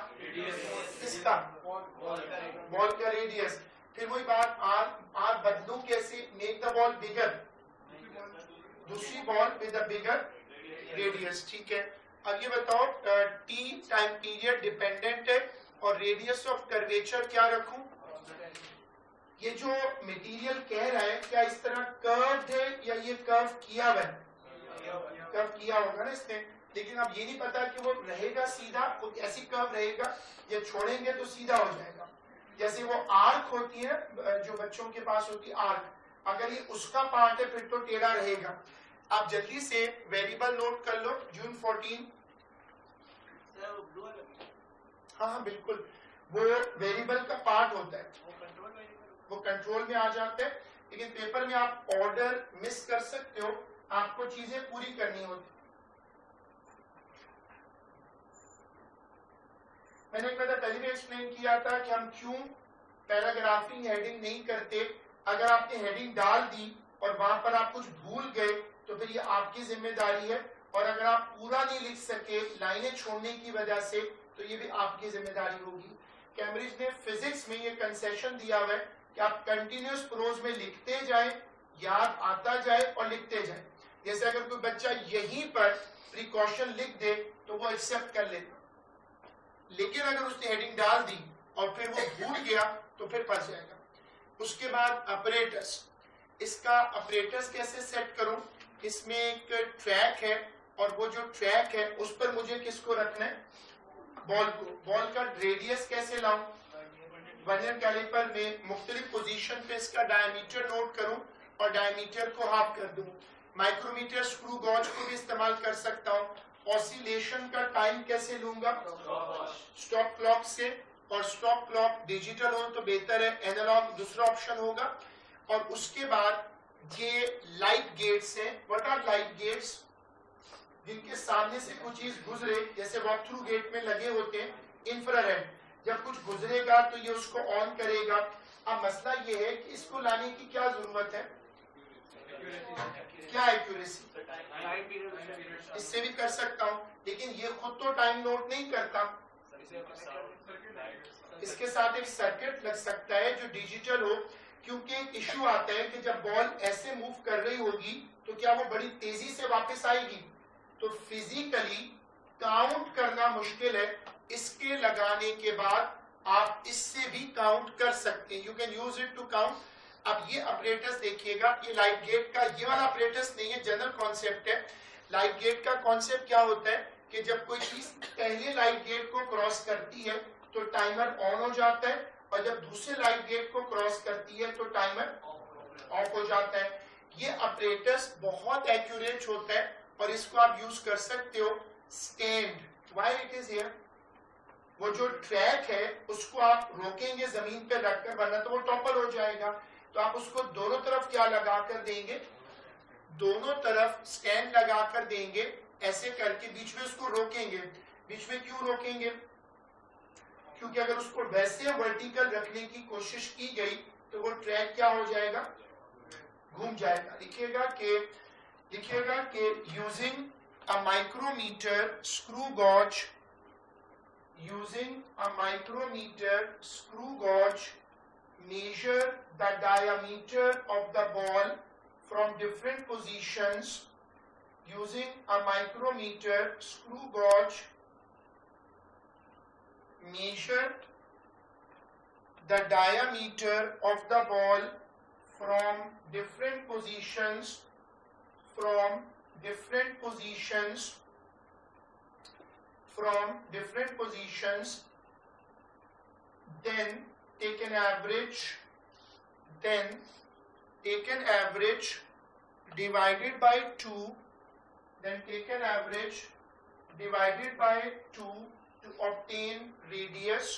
किसका, बॉल का रेडियस। फिर वही बात r बदलू कैसे, मेक द बॉल बिगर, दूसरी ball with a bigger radius, ठीक है। अब ये बताओ t टाइम पीरियड डिपेंडेंट है और रेडियस ऑफ कर्वेचर क्या रखूं। ये जो मटेरियल कह रहा है क्या इस तरह कर्व्ड है या ये कर्व किया हुआ है, कर्व किया होगा ना इसने, लेकिन अब ये नहीं पता कि वो रहेगा सीधा, वो ऐसी कर्व रहेगा या छोड़ेंगे तो सीधा हो जाएगा। जैसे वो आर्क होती है जो बच्चों के पास होती है आर्क, अगर ये उसका पार्ट है फिर तो टेढ़ा रहेगा। आप जल्दी से वेरिएबल नोट कर लो जून 14। हाँ बिल्कुल, वो वेरिएबल का पार्ट होता है, वो कंट्रोल में आ जाता है, लेकिन पेपर में आप ऑर्डर मिस कर सकते हो, आपको चीजें पूरी करनी होती। मैंने एक बार पहले भी एक्सप्लेन किया था कि हम क्यों पैराग्राफिंग हेडिंग नहीं करते। अगर आपने हेडिंग डाल दी और वहां पर आप कुछ भूल गए तो फिर ये आपकी जिम्मेदारी है, और अगर आप पूरा नहीं लिख सके लाइनें छोड़ने की वजह से तो ये भी आपकी जिम्मेदारी होगी। कैम्ब्रिज ने फिजिक्स में ये कंसेशन दिया हुआ है कि आप कंटिन्यूअस प्रोज में लिखते जाएं, याद आता जाए और लिखते जाएं। जैसे अगर कोई बच्चा यहीं पर प्रिकॉशन लिख दे तो वो एक्सेप्ट कर लेता, लेकिन अगर उसने हेडिंग डाल दी और फिर वो भूल गया तो फिर फंस जाएगा। उसके बाद ऑपरेटर्स, इसका ऑपरेटर्स कैसे सेट करूं। इसमें एक ट्रैक है और वो जो ट्रैक है उस पर मुझे किसको रखना है, बॉल को। बॉल का रेडियस कैसे लाऊं, वर्नियर कैलिपर में मुख्तलिफ पोजीशन पे इसका डायमीटर नोट करूं और डायमीटर को हाफ कर दूं। माइक्रोमीटर स्क्रू गॉज को भी इस्तेमाल कर सकता हूं। ऑसिलेशन का टाइम कैसे लूंगा, स्टॉप क्लॉक से, और स्टॉप क्लॉक डिजिटल हो तो बेहतर है, एनालॉग दूसरा ऑप्शन होगा। और उसके बाद ये लाइट गेट्स हैं। व्हाट आर लाइट गेट्स, जिनके सामने से कुछ चीज गुजरे, जैसे वॉक थ्रू गेट में लगे होते हैं इंफ्रारेड, जब कुछ गुजरेगा तो ये उसको ऑन करेगा। अब मसला ये है कि इसको लाने की क्या जरूरत है, क्या एक्यूरेसी, इससे भी कर सकता हूं, लेकिन ये खुद तो टाइम नोट नहीं करता। इसके साथ एक सर्किट लग सकता है जो डिजिटल हो, क्योंकि एक इश्यू आता है कि जब बॉल ऐसे मूव कर रही होगी तो क्या वो बड़ी तेजी से वापस आएगी, तो फिजिकली काउंट करना मुश्किल है। इसके लगाने के बाद आप इससे भी काउंट कर सकते हैं, you can use it to count. अब ये अपरेटस देखिएगा, ये लाइट गेट का ये वाला अपरेटस नहीं है, जनरल कॉन्सेप्ट है। लाइट गेट का कॉन्सेप्ट क्या होता है कि जब कोई चीज पहले लाइट गेट को क्रॉस करती है तो टाइमर ऑन हो जाता है, और जब दूसरे लाइट गेट को क्रॉस करती है तो टाइमर ऑफ हो जाता है। ये अपरेटस बहुत एक्यूरेट होता है और इसको आप यूज कर सकते हो stand, why it is here. वो जो ट्रैक है उसको आप रोकेंगे जमीन पे रखकर, वरना तो वो टॉपल हो जाएगा। तो आप उसको दोनों तरफ क्या लगा कर देंगे, दोनों तरफ स्टैंड लगा कर देंगे, ऐसे करके बीच में उसको रोकेंगे। बीच में क्यों रोकेंगे, क्योंकि अगर उसको वैसे वर्टिकल रखने की कोशिश की गई तो वो ट्रैक क्या हो जाएगा, घूम जाएगा। लिखिएगा कि using a micrometer screw gauge, using a micrometer screw gauge, measure the diameter of the ball from different positions. Using a micrometer screw gauge, measure the diameter of the ball from different positions, then take an average, divided by 2, to obtain radius,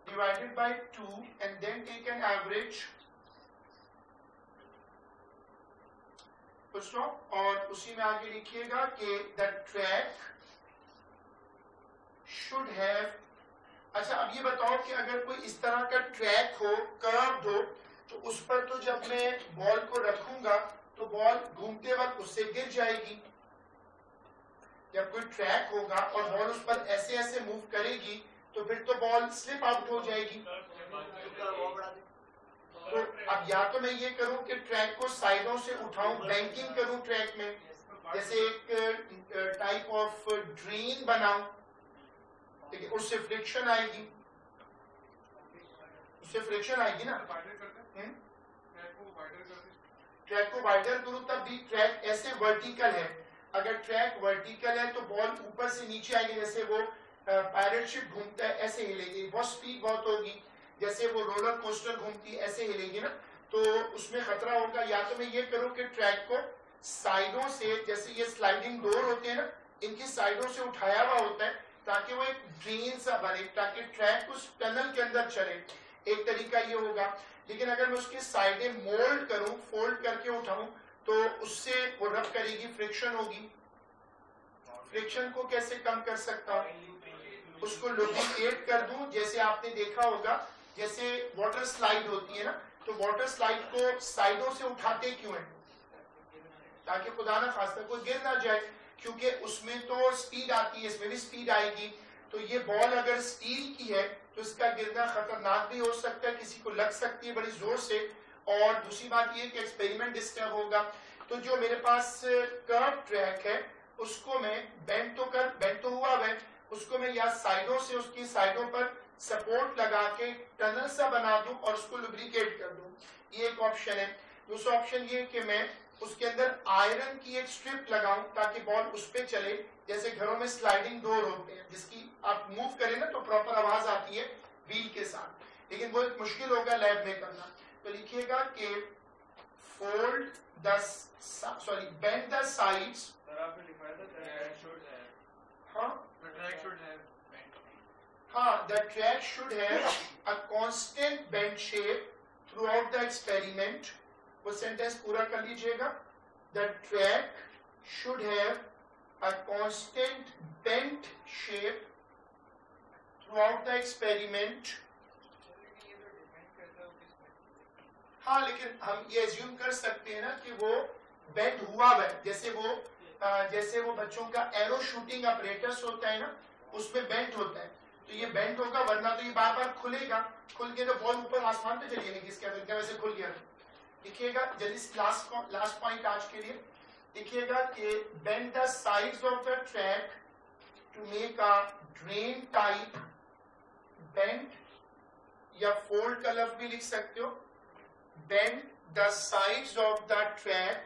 divided by 2 and then take an average, और उसी में आगे लिखिएगा कि the track should have। अच्छा, अब ये बताओ कि अगर कोई इस तरह का ट्रैक हो, कर्व्ड हो, तो उस पर तो जब मैं बॉल को रखूंगा तो बॉल घूमते वक्त उससे गिर जाएगी। जब कोई ट्रैक होगा और बॉल उस पर ऐसे ऐसे मूव करेगी तो फिर तो बॉल स्लिप आउट हो जाएगी। तो अब या तो मैं ये करूं कि ट्रैक को साइडों से उठाऊं, बैंकिंग करूं ट्रैक में, जैसे एक टाइप ऑफ ड्रेन बनाऊं, लेकिन उससे फ्रिक्शन आएगी, ना। ट्रैक को वाइडर करूं तब भी ट्रैक ऐसे वर्टिकल है। अगर ट्रैक वर्टिकल है तो बॉल ऊपर से नीचे आएगी, जैसे वो पायलट शिप घूमता है ऐसे हिलेगी, बहुत स्पीड बहुत होगी, जैसे वो रोलर कोस्टर घूमती है ऐसे हिलेगी ना, तो उसमें खतरा होगा। या तो मैं ये करूं कि ट्रैक को साइडों से, जैसे ये स्लाइडिंग डोर होते हैं ना, इनकी साइडों से उठाया हुआ होता है ताकि वो एक ड्रेन सा बने, ताकि ट्रैक उस टनल के अंदर चले। एक तरीका ये होगा। लेकिन अगर मैं उसकी साइडें मोल्ड करूं, फोल्ड करके उठाऊं, तो उससे वो रब करेगी, फ्रिक्शन होगी। फ्रिक्शन को कैसे कम कर सकता हूं, उसको लुब्रिकेट कर दूं। जैसे आपने देखा होगा, जैसे वाटर स्लाइड होती है ना, तो वाटर स्लाइड को साइडों से उठाते क्यों है, ताकि खुदा ना खास्ता कोई गिर ना जाए, क्योंकि उसमें तो स्पीड आती है, इसमें भी स्पीड आएगी। तो ये बॉल अगर स्टील की है तो इसका गिरना खतरनाक भी हो सकता है, किसी को लग सकती है बड़ी जोर से। और दूसरी बात ये कि एक्सपेरिमेंट डिस्टर्ब होगा। तो जो मेरे पास कर्व ट्रैक है उसको मैं बेंड तो हुआ है, उसको मैं या साइडों से, उसकी साइडों पर सपोर्ट लगा के टनल सा बना दूं और उसको लुब्रिकेट कर दूं, ये एक ऑप्शन है। दूसरा ऑप्शन ये कि मैं उसके अंदर आयरन की एक स्ट्रिप लगाऊं ताकि बॉल उस पे चले, जैसे घरों में स्लाइडिंग डोर होते हैं जिसकी आप मूव करें ना तो प्रॉपर आवाज आती है व्हील के साथ, लेकिन वो एक मुश्किल होगा लैब में करना। तो लिखिएगा कि bend the sides, the track should have a constant bend shape throughout the experiment। वो सेंटेंस पूरा कर लीजिएगा। The track should have a constant bend shape throughout the experiment। हाँ, लेकिन हम ये एज्यूम कर सकते हैं ना कि वो बेंड हुआ है, जैसे वो बच्चों का एरो शूटिंग अपरेटस होता है ना, उसमें बेंड होता है, तो ये बेंड होगा, वरना तो ये बार बार खुलेगा, खुल के तो बॉल ऊपर आसमान पे चली जाएगी, इसके अंदर वैसे खुल गया। लिखिएगा जल्दी से लास्ट पॉइंट आज के लिए, लिखिएगा कि bend the sides of the track to make a drain type bend, या फोल्ड का लफ्ज भी लिख सकते हो, bend the sides of the track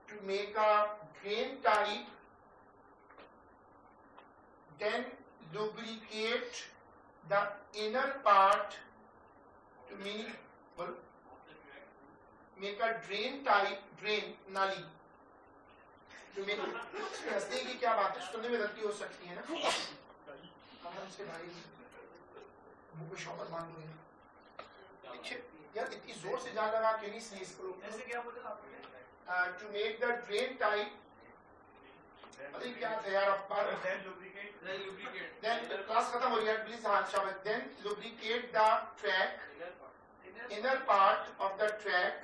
to make a drain type, then lubricate the inner part to make a drain type, drain नाली जो मेरे इसमें हंसने की क्या बात है, सुनने में गलती हो सकती है ना, हम इसके भाई मुंह पे शौकत मान लो यार, इतनी जोर से जान लगा के नहीं सही इसको ऐसे क्या बोले आपने? to make the drain type, अरे क्या था यार अब बार then क्लास खत्म हो रही है प्लीज, हाँ शाबाश, then lubricate the track, inner part of the track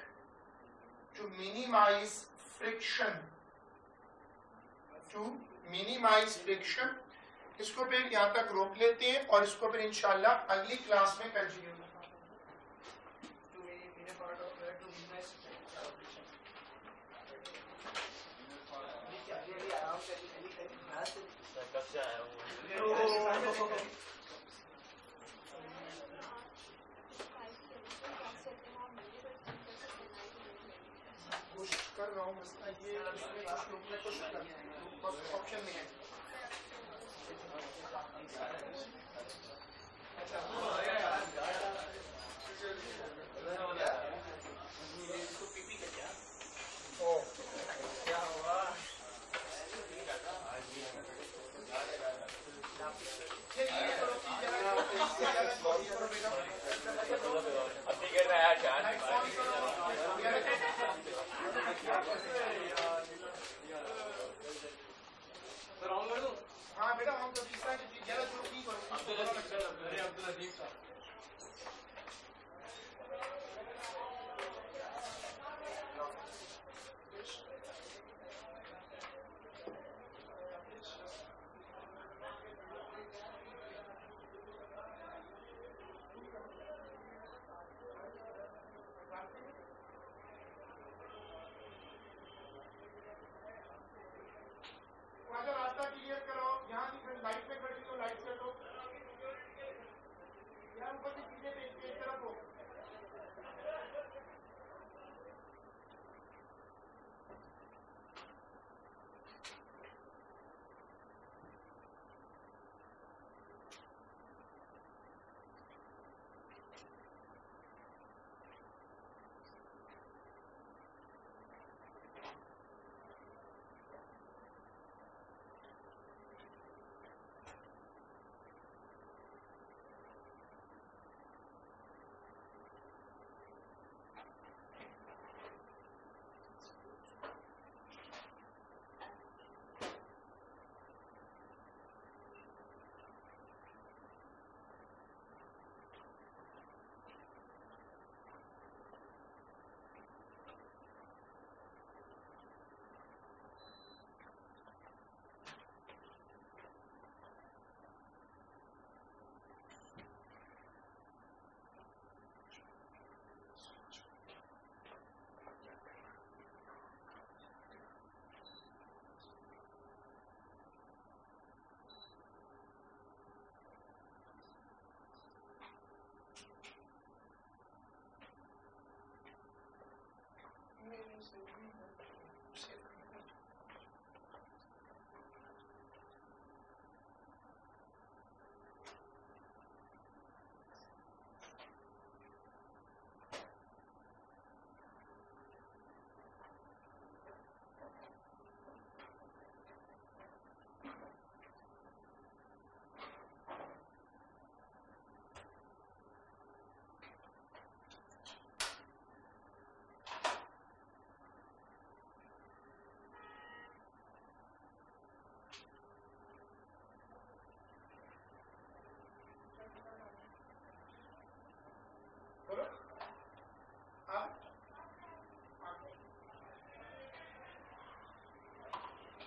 to minimize friction, इसको फिर यहाँ तक रोक लेते हैं और इसको फिर इंशाल्लाह अगली क्लास में कंटिन्यू। कोशिश कर रहा हूँ, मसला ये ऑप्शन नहीं है। हाँ बेटा, हम तो तीसरा ज्यादा जो ठीक हो रास्ता क्लियर करो, यहाँ लाइट पे खड़ी हो, लाइट कर दो यार, ऊपर से पीछे पे एक तरफ हो।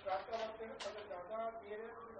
रास्ता अगर ज़्यादा क्लियर है